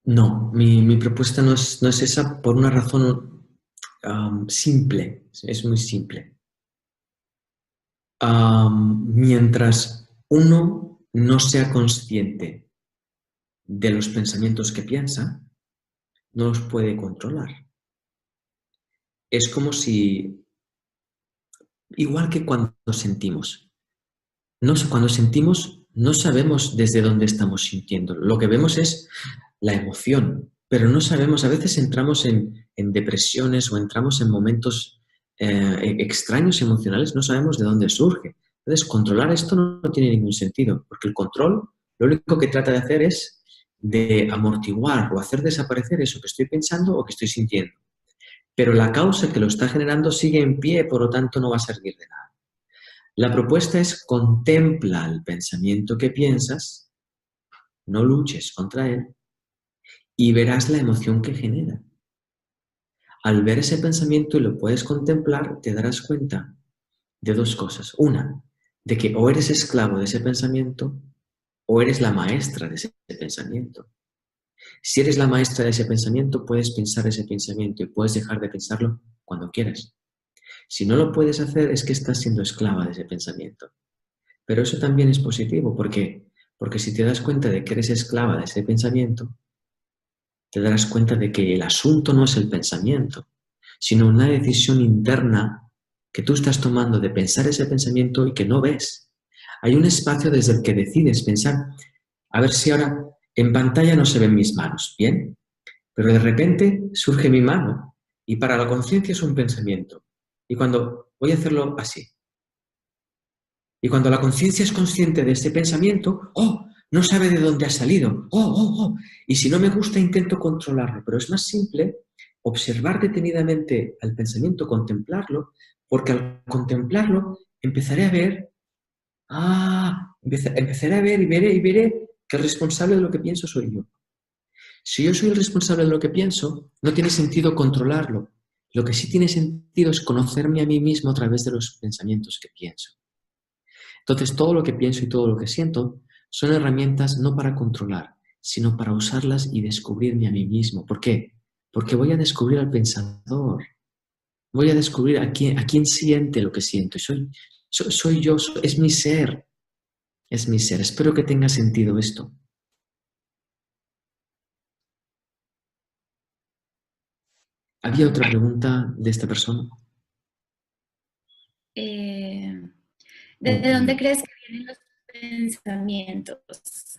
No, mi propuesta no es esa por una razón simple. Es muy simple. Mientras uno no sea consciente de los pensamientos que piensa, no los puede controlar. Es como si, igual que cuando sentimos, cuando sentimos no sabemos desde dónde estamos sintiendo. Lo que vemos es la emoción, pero no sabemos, a veces entramos en depresiones o entramos en momentos extraños emocionales, no sabemos de dónde surge. Entonces, controlar esto no tiene ningún sentido, porque el control lo único que trata de hacer es de amortiguar o hacer desaparecer eso que estoy pensando o que estoy sintiendo. Pero la causa que lo está generando sigue en pie, por lo tanto no va a servir de nada. La propuesta es contempla el pensamiento que piensas, no luches contra él y verás la emoción que genera. Al ver ese pensamiento y lo puedes contemplar, te darás cuenta de dos cosas. Una, de que o eres esclavo de ese pensamiento o eres la maestra de ese pensamiento. Si eres la maestra de ese pensamiento, puedes pensar ese pensamiento y puedes dejar de pensarlo cuando quieras. Si no lo puedes hacer, es que estás siendo esclava de ese pensamiento. Pero eso también es positivo, porque si te das cuenta de que eres esclava de ese pensamiento, te darás cuenta de que el asunto no es el pensamiento, sino una decisión interna que tú estás tomando de pensar ese pensamiento y que no ves. Hay un espacio desde el que decides pensar, a ver si ahora en pantalla no se ven mis manos, ¿bien? Pero de repente surge mi mano y para la conciencia es un pensamiento. Y cuando voy a hacerlo así, y cuando la conciencia es consciente de este pensamiento, ¡oh! No sabe de dónde ha salido. ¡Oh, oh, oh! Y si no me gusta, intento controlarlo. Pero es más simple observar detenidamente al pensamiento, contemplarlo, porque al contemplarlo empezaré a ver, empezaré a ver y veré que el responsable de lo que pienso soy yo. Si yo soy el responsable de lo que pienso, no tiene sentido controlarlo. Lo que sí tiene sentido es conocerme a mí mismo a través de los pensamientos que pienso. Entonces, todo lo que pienso y todo lo que siento son herramientas no para controlar, sino para usarlas y descubrirme a mí mismo. ¿Por qué? Porque voy a descubrir al pensador, voy a descubrir a quién siente lo que siento. Y soy yo, es mi ser, es mi ser. Espero que tenga sentido esto. ¿Había otra pregunta de esta persona? ¿De dónde crees que vienen los pensamientos?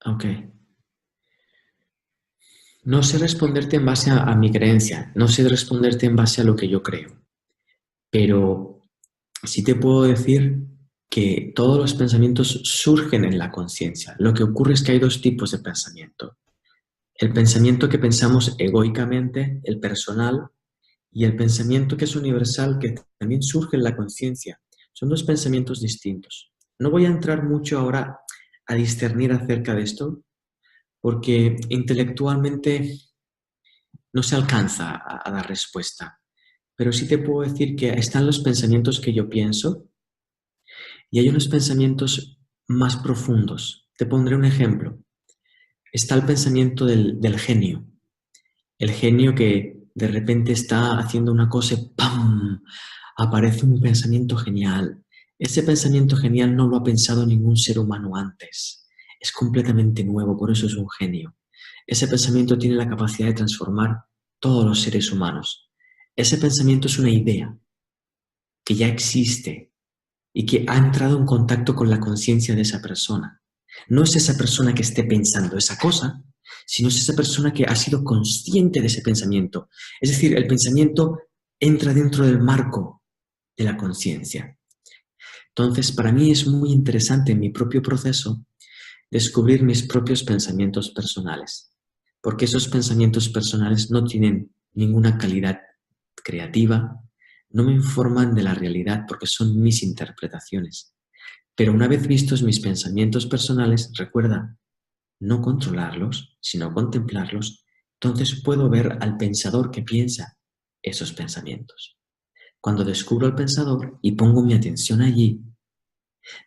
Ok. No sé responderte en base a mi creencia, no sé responderte en base a lo que yo creo, pero sí te puedo decir que todos los pensamientos surgen en la conciencia. Lo que ocurre es que hay dos tipos de pensamiento. El pensamiento que pensamos egoicamente, el personal, y el pensamiento que es universal, que también surge en la conciencia. Son dos pensamientos distintos. No voy a entrar mucho ahora a discernir acerca de esto, porque intelectualmente no se alcanza a dar respuesta. Pero sí te puedo decir que están los pensamientos que yo pienso y hay unos pensamientos más profundos. Te pondré un ejemplo. Está el pensamiento del genio. El genio que de repente está haciendo una cosa y ¡pam! Aparece un pensamiento genial. Ese pensamiento genial no lo ha pensado ningún ser humano antes. Es completamente nuevo, por eso es un genio. Ese pensamiento tiene la capacidad de transformar todos los seres humanos. Ese pensamiento es una idea que ya existe y que ha entrado en contacto con la conciencia de esa persona. No es esa persona que esté pensando esa cosa, sino es esa persona que ha sido consciente de ese pensamiento. Es decir, el pensamiento entra dentro del marco de la conciencia. Entonces, para mí es muy interesante en mi propio proceso descubrir mis propios pensamientos personales, porque esos pensamientos personales no tienen ninguna calidad creativa, no me informan de la realidad porque son mis interpretaciones. Pero una vez vistos mis pensamientos personales, recuerda, no controlarlos, sino contemplarlos, entonces puedo ver al pensador que piensa esos pensamientos. Cuando descubro al pensador y pongo mi atención allí,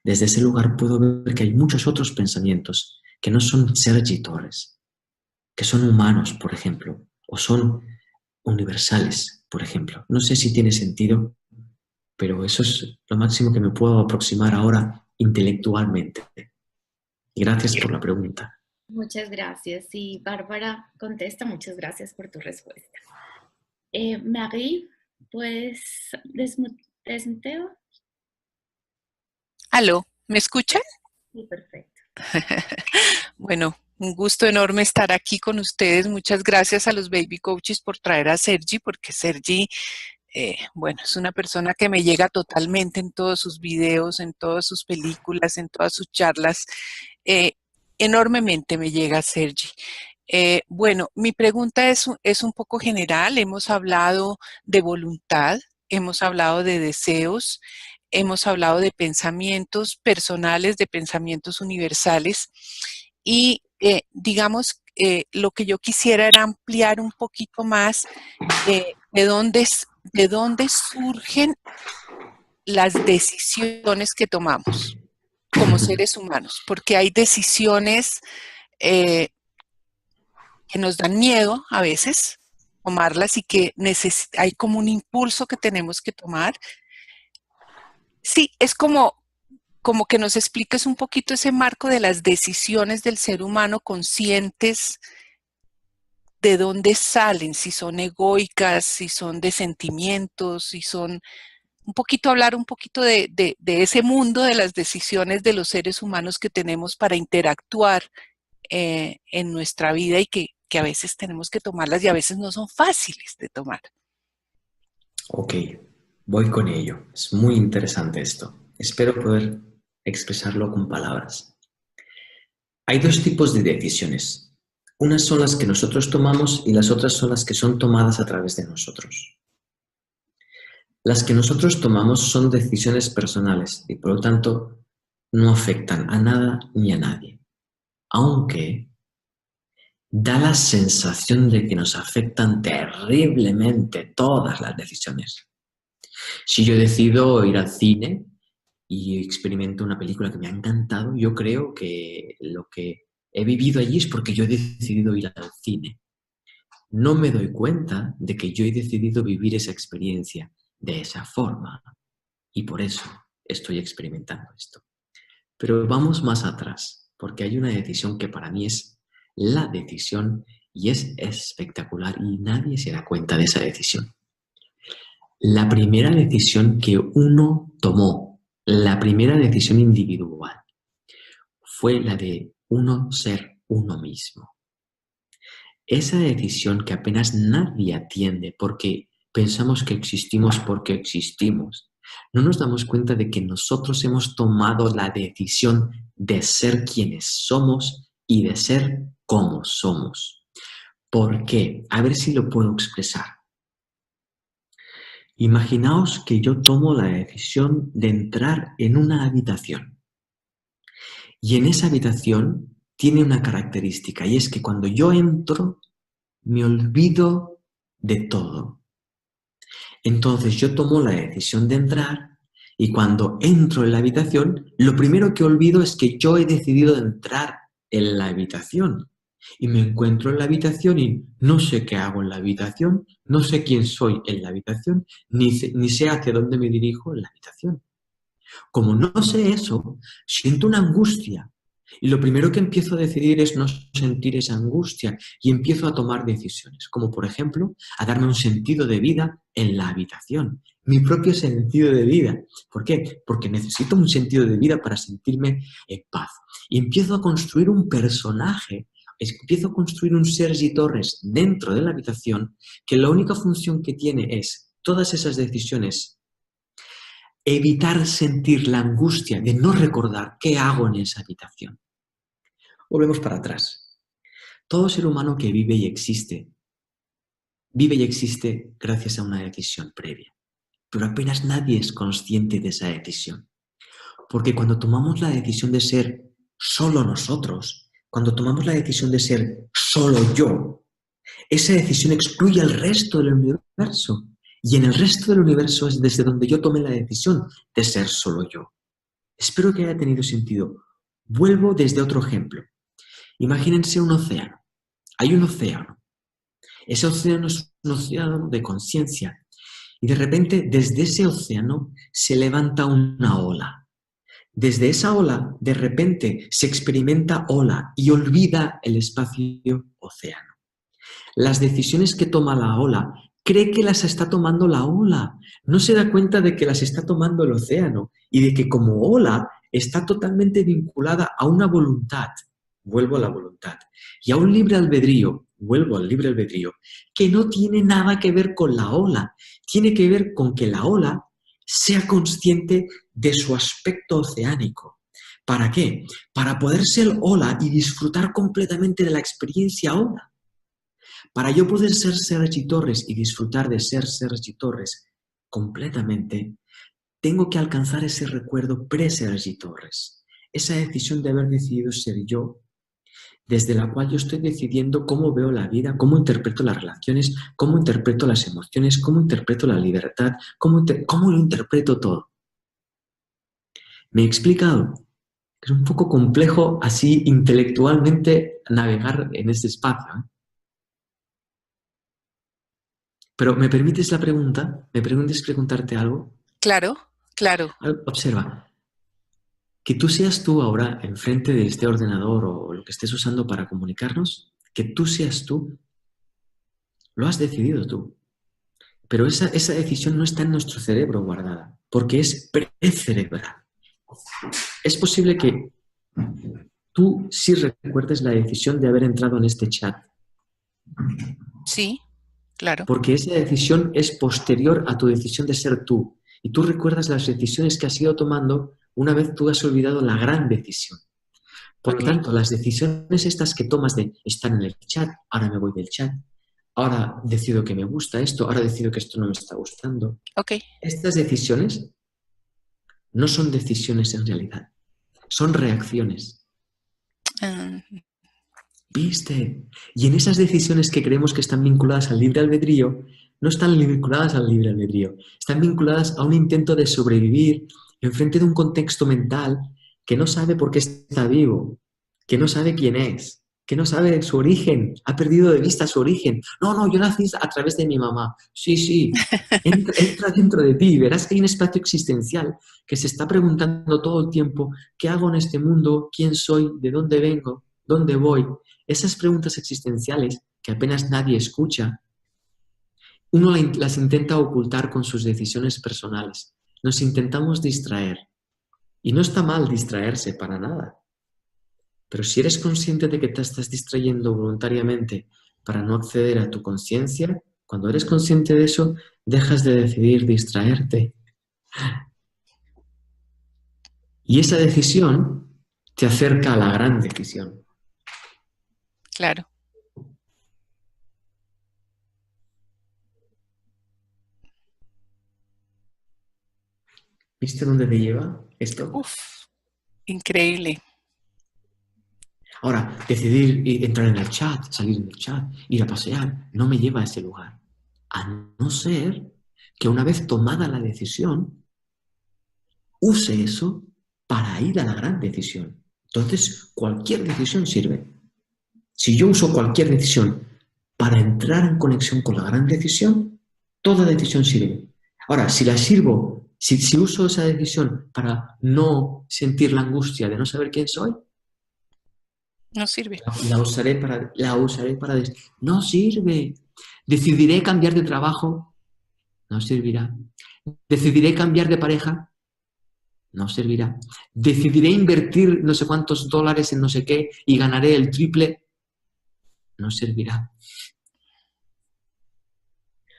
desde ese lugar puedo ver que hay muchos otros pensamientos que no son Sergi Torres, que son humanos, por ejemplo, o son universales, por ejemplo. No sé si tiene sentido, pero eso es lo máximo que me puedo aproximar ahora intelectualmente. Y gracias por la pregunta. Muchas gracias. Y Bárbara contesta, muchas gracias por tu respuesta. Marie, ¿puedes desmuteo? Aló, ¿me escuchan? Sí, perfecto. Bueno, un gusto enorme estar aquí con ustedes. Muchas gracias a los Baby Coaches por traer a Sergi, porque Sergi, bueno, es una persona que me llega totalmente en todos sus videos, en todas sus películas, en todas sus charlas. Enormemente me llega Sergi. Bueno, mi pregunta es un poco general. Hemos hablado de voluntad, hemos hablado de deseos, hemos hablado de pensamientos personales, de pensamientos universales y digamos, lo que yo quisiera era ampliar un poquito más de dónde surgen las decisiones que tomamos como seres humanos, porque hay decisiones nos dan miedo a veces tomarlas y que hay como un impulso que tenemos que tomar. Sí, es como que nos expliques un poquito ese marco de las decisiones del ser humano conscientes, de dónde salen, si son egoicas, si son de sentimientos, si son hablar un poquito de ese mundo de las decisiones de los seres humanos que tenemos para interactuar en nuestra vida y que a veces tenemos que tomarlas y a veces no son fáciles de tomar. Ok, voy con ello. Es muy interesante esto. Espero poder expresarlo con palabras. Hay dos tipos de decisiones. Unas son las que nosotros tomamos y las otras son las que son tomadas a través de nosotros. Las que nosotros tomamos son decisiones personales y por lo tanto no afectan a nada ni a nadie. Aunque da la sensación de que nos afectan terriblemente todas las decisiones. Si yo decido ir al cine y experimento una película que me ha encantado, yo creo que lo que he vivido allí es porque yo he decidido ir al cine. No me doy cuenta de que yo he decidido vivir esa experiencia de esa forma y por eso estoy experimentando esto. Pero vamos más atrás, porque hay una decisión que para mí es la decisión y es espectacular y nadie se da cuenta de esa decisión. La primera decisión que uno tomó, la primera decisión individual, fue la de uno ser uno mismo. Esa decisión que apenas nadie atiende porque pensamos que existimos porque existimos. No nos damos cuenta de que nosotros hemos tomado la decisión de ser quienes somos y de ser como somos. ¿Por qué? A ver si lo puedo expresar. Imaginaos que yo tomo la decisión de entrar en una habitación. Y en esa habitación tiene una característica y es que cuando yo entro me olvido de todo. Entonces yo tomo la decisión de entrar y cuando entro en la habitación, lo primero que olvido es que yo he decidido entrar en la habitación. Y me encuentro en la habitación y no sé qué hago en la habitación, no sé quién soy en la habitación, ni sé hacia dónde me dirijo en la habitación. Como no sé eso, siento una angustia. Y lo primero que empiezo a decidir es no sentir esa angustia y empiezo a tomar decisiones, como por ejemplo, a darme un sentido de vida en la habitación, mi propio sentido de vida. ¿Por qué? Porque necesito un sentido de vida para sentirme en paz. Y empiezo a construir un personaje, empiezo a construir un Sergi Torres dentro de la habitación que la única función que tiene es todas esas decisiones evitar sentir la angustia de no recordar qué hago en esa habitación. Volvemos para atrás. Todo ser humano que vive y existe gracias a una decisión previa. Pero apenas nadie es consciente de esa decisión. Porque cuando tomamos la decisión de ser solo nosotros, cuando tomamos la decisión de ser solo yo, esa decisión excluye al resto del universo. Y en el resto del universo es desde donde yo tomé la decisión de ser solo yo. Espero que haya tenido sentido. Vuelvo desde otro ejemplo. Imagínense un océano. Hay un océano. Ese océano es un océano de conciencia. Y de repente, desde ese océano se levanta una ola. Desde esa ola, de repente, se experimenta ola y olvida el espacio océano. Las decisiones que toma la ola cree que las está tomando la ola. No se da cuenta de que las está tomando el océano y de que como ola está totalmente vinculada a una voluntad. Vuelvo a la voluntad. Y a un libre albedrío, vuelvo al libre albedrío, que no tiene nada que ver con la ola. Tiene que ver con que la ola sea consciente de su aspecto oceánico. ¿Para qué? Para poder ser ola y disfrutar completamente de la experiencia ola. Para yo poder ser Sergi Torres y disfrutar de ser Sergi Torres completamente, tengo que alcanzar ese recuerdo pre-Sergi Torres, esa decisión de haber decidido ser yo, desde la cual yo estoy decidiendo cómo veo la vida, cómo interpreto las relaciones, cómo interpreto las emociones, cómo interpreto la libertad, cómo lo interpreto todo. ¿Me he explicado? Es un poco complejo así intelectualmente navegar en este espacio, ¿eh? Pero ¿me permites la pregunta? ¿Me permites preguntarte algo? Claro, claro. Observa, que tú seas tú ahora enfrente de este ordenador o lo que estés usando para comunicarnos, que tú seas tú, lo has decidido tú. Pero esa decisión no está en nuestro cerebro guardada, porque es precerebral. Es posible que tú sí recuerdes la decisión de haber entrado en este chat. Sí, claro. Porque esa decisión es posterior a tu decisión de ser tú. Y tú recuerdas las decisiones que has ido tomando una vez tú has olvidado la gran decisión. Por lo tanto, las decisiones estas que tomas de estar en el chat, ahora me voy del chat, ahora decido que me gusta esto, ahora decido que esto no me está gustando. Estas decisiones no son decisiones en realidad, son reacciones. ¿Viste? Y en esas decisiones que creemos que están vinculadas al libre albedrío, no están vinculadas al libre albedrío, están vinculadas a un intento de sobrevivir enfrente de un contexto mental que no sabe por qué está vivo, que no sabe quién es, que no sabe su origen, ha perdido de vista su origen. No, yo nací a través de mi mamá. Sí, entra dentro de ti, verás que hay un espacio existencial que se está preguntando todo el tiempo, ¿qué hago en este mundo? ¿Quién soy? ¿De dónde vengo? ¿Dónde voy? Esas preguntas existenciales que apenas nadie escucha, uno las intenta ocultar con sus decisiones personales. Nos intentamos distraer. Y no está mal distraerse para nada. Pero si eres consciente de que te estás distrayendo voluntariamente para no acceder a tu conciencia, cuando eres consciente de eso, dejas de decidir distraerte. Y esa decisión te acerca a la gran decisión. Claro. ¿Viste dónde te lleva esto? Uf, increíble. Ahora, decidir entrar en el chat, salir en el chat, ir a pasear, no me lleva a ese lugar. A no ser que una vez tomada la decisión, use eso para ir a la gran decisión. Entonces, cualquier decisión sirve. Si yo uso cualquier decisión para entrar en conexión con la gran decisión, toda decisión sirve. Ahora, si uso esa decisión para no sentir la angustia de no saber quién soy, no sirve. La usaré para no sirve. Decidiré cambiar de trabajo, no servirá. Decidiré cambiar de pareja, no servirá. Decidiré invertir no sé cuántos dólares en no sé qué y ganaré el triple, no servirá.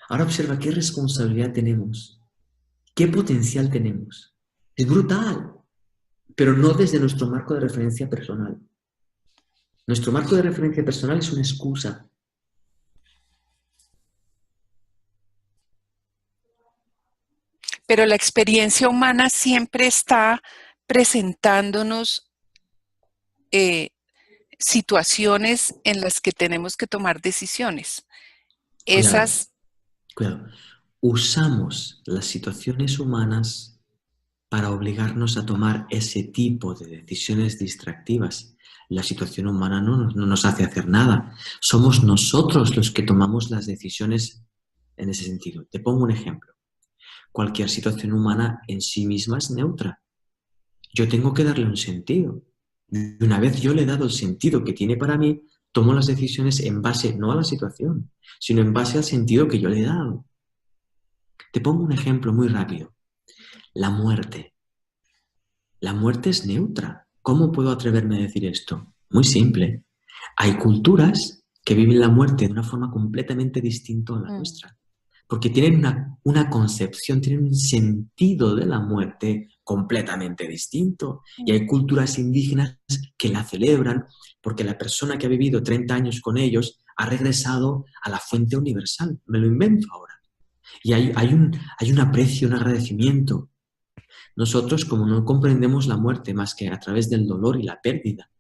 Ahora observa qué responsabilidad tenemos, qué potencial tenemos. Es brutal, pero no desde nuestro marco de referencia personal. Nuestro marco de referencia personal es una excusa. Pero la experiencia humana siempre está presentándonos situaciones en las que tenemos que tomar decisiones. Cuidado. Usamos las situaciones humanas para obligarnos a tomar ese tipo de decisiones distractivas. La situación humana no nos hace hacer nada. Somos nosotros los que tomamos las decisiones en ese sentido. Te pongo un ejemplo. Cualquier situación humana en sí misma es neutra. Yo tengo que darle un sentido. Y una vez yo le he dado el sentido que tiene para mí, tomo las decisiones en base no a la situación, sino en base al sentido que yo le he dado. Te pongo un ejemplo muy rápido. La muerte. La muerte es neutra. ¿Cómo puedo atreverme a decir esto? Muy simple. Hay culturas que viven la muerte de una forma completamente distinta a la nuestra. Porque tienen una concepción, tienen un sentido de la muerte completamente distinto. Y hay culturas indígenas que la celebran porque la persona que ha vivido 30 años con ellos ha regresado a la fuente universal. Me lo invento ahora. Y hay un aprecio, un agradecimiento. Nosotros, como no comprendemos la muerte más que a través del dolor y la pérdida,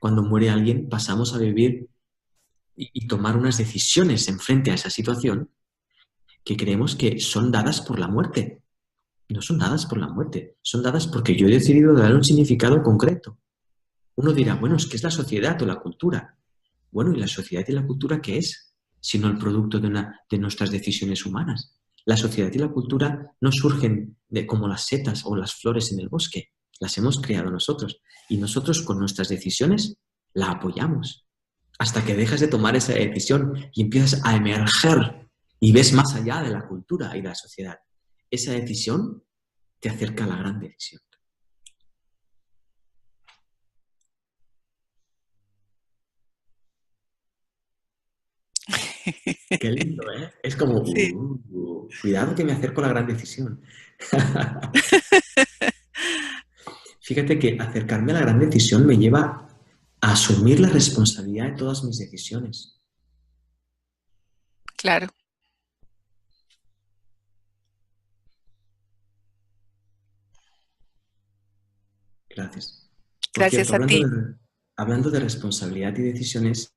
cuando muere alguien pasamos a vivir y tomar unas decisiones en frente a esa situación que creemos que son dadas por la muerte. No son dadas por la muerte, son dadas porque yo he decidido dar un significado concreto. Uno dirá, bueno, es que es la sociedad o la cultura. Bueno, ¿y la sociedad y la cultura qué es? sino el producto de nuestras decisiones humanas. La sociedad y la cultura no surgen como las setas o las flores en el bosque, las hemos creado nosotros y nosotros con nuestras decisiones la apoyamos hasta que dejas de tomar esa decisión y empiezas a emerger y ves más allá de la cultura y de la sociedad. Esa decisión te acerca a la gran decisión. Qué lindo, ¿eh? Es como, Sí. cuidado que me acerco a la gran decisión. Fíjate que acercarme a la gran decisión me lleva a asumir la responsabilidad de todas mis decisiones. Claro. Gracias. Por Gracias cierto, a ti. hablando de responsabilidad y decisiones,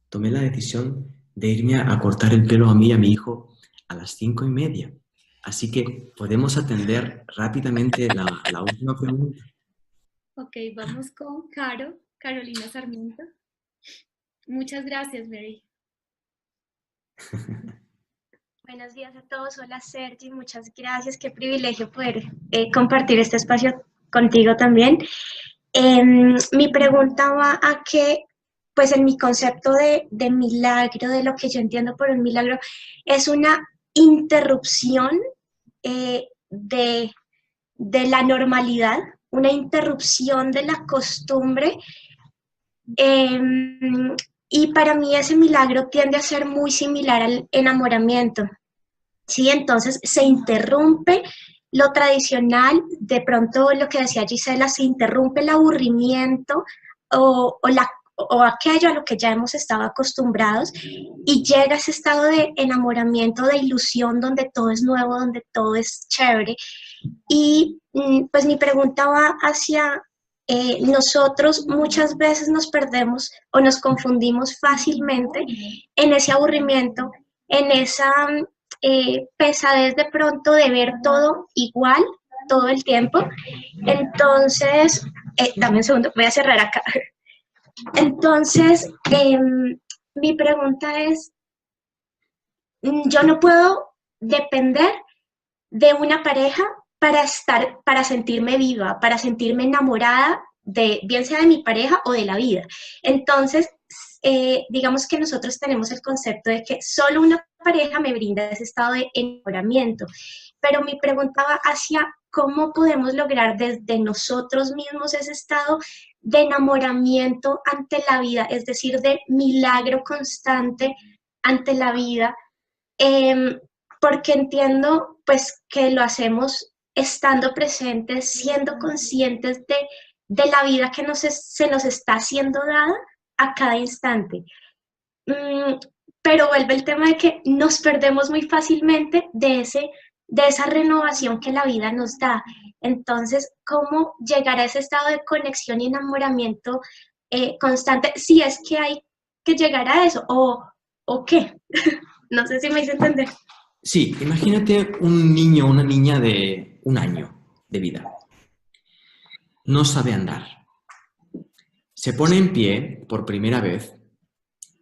tomé la decisión de irme a cortar el pelo a mí y a mi hijo a las 5:30. Así que podemos atender rápidamente la última pregunta. Ok, vamos con Carolina Sarmiento. Muchas gracias, Mary. Buenos días a todos. Hola, Sergi. Muchas gracias. Qué privilegio poder compartir este espacio contigo también. Mi pregunta va a que, pues en mi concepto de milagro, de lo que yo entiendo por un milagro, es una interrupción de la normalidad, una interrupción de la costumbre. Y para mí ese milagro tiende a ser muy similar al enamoramiento, ¿sí? Entonces se interrumpe lo tradicional, de pronto lo que decía Gisela, se interrumpe el aburrimiento o aquello a lo que ya hemos estado acostumbrados y llega ese estado de enamoramiento, de ilusión, donde todo es nuevo, donde todo es chévere. Y pues mi pregunta va hacia nosotros muchas veces nos perdemos o nos confundimos fácilmente en ese aburrimiento, en esa pesadez de pronto de ver todo igual todo el tiempo. Entonces, dame un segundo, voy a cerrar acá. Entonces, mi pregunta es, yo no puedo depender de una pareja para sentirme viva, para sentirme enamorada de, bien sea de mi pareja o de la vida. Entonces, digamos que nosotros tenemos el concepto de que solo una pareja me brinda ese estado de enamoramiento, pero mi pregunta va hacia cómo podemos lograr desde nosotros mismos ese estado de enamoramiento ante la vida, es decir, de milagro constante ante la vida, porque entiendo pues que lo hacemos estando presentes, siendo conscientes de la vida que se nos está siendo dada a cada instante. Pero vuelve el tema de que nos perdemos muy fácilmente de esa renovación que la vida nos da. Entonces, ¿cómo llegar a ese estado de conexión y enamoramiento constante? Si es que hay que llegar a eso, o qué. No sé si me hice entender. Sí, imagínate un niño o una niña de 1 año de vida. No sabe andar. Se pone en pie por primera vez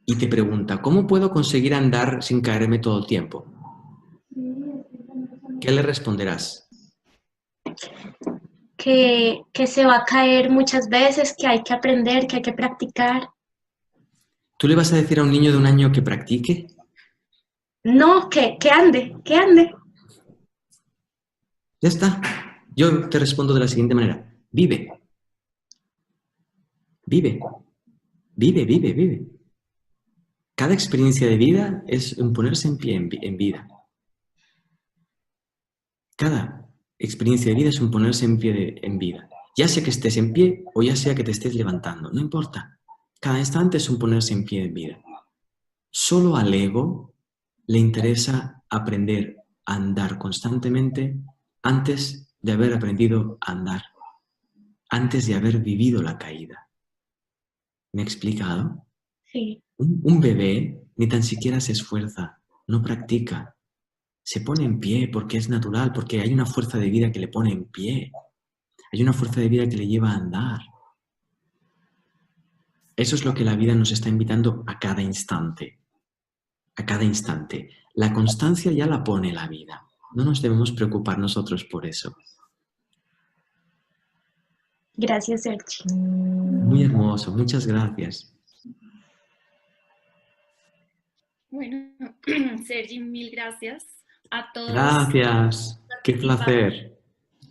y te pregunta, ¿cómo puedo conseguir andar sin caerme todo el tiempo? ¿Qué le responderás? Que se va a caer muchas veces, que hay que aprender, que hay que practicar. ¿Tú le vas a decir a un niño de 1 año que practique? No, que ande. Ya está. Yo te respondo de la siguiente manera. Vive. Vive. Vive, vive, vive. Cada experiencia de vida es un ponerse en pie en vida. Cada experiencia de vida es un ponerse en pie en vida. Ya sea que estés en pie o ya sea que te estés levantando, no importa. Cada instante es un ponerse en pie en vida. Solo al ego le interesa aprender a andar constantemente antes de haber aprendido a andar, antes de haber vivido la caída. ¿Me he explicado? Sí. Un bebé ni tan siquiera se esfuerza, no practica. Se pone en pie porque es natural, porque hay una fuerza de vida que le pone en pie. Hay una fuerza de vida que le lleva a andar. Eso es lo que la vida nos está invitando a cada instante. a cada instante. La constancia ya la pone la vida. No nos debemos preocupar nosotros por eso. Gracias, Sergi. Muy hermoso, muchas gracias. Bueno, Sergi, mil gracias a todos. Gracias, qué placer,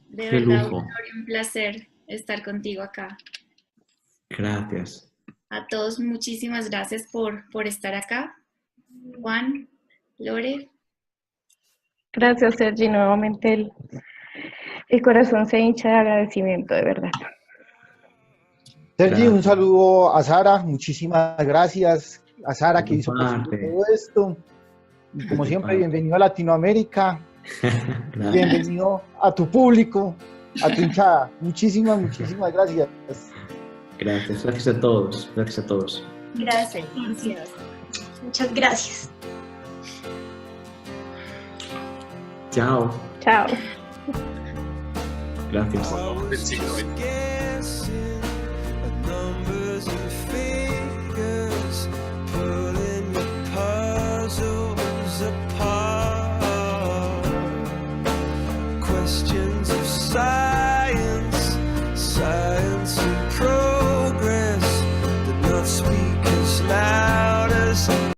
De qué verdad, lujo. un placer estar contigo acá. Gracias. A todos, muchísimas gracias por estar acá. Juan, Lore. Gracias, Sergi. Nuevamente el corazón se hincha de agradecimiento, de verdad. Sergi, un Gracias. saludo a Sara, muchísimas gracias a Sara que hizo posible Comparte. todo esto. Y como siempre, bienvenido a Latinoamérica, Gracias. bienvenido a tu público, a tu hinchada. Muchísimas gracias. Gracias, gracias a todos, gracias a todos. Gracias. Muchas gracias. Chao. Chao. Gracias. Numbers and figures, pulling the puzzles apart. Question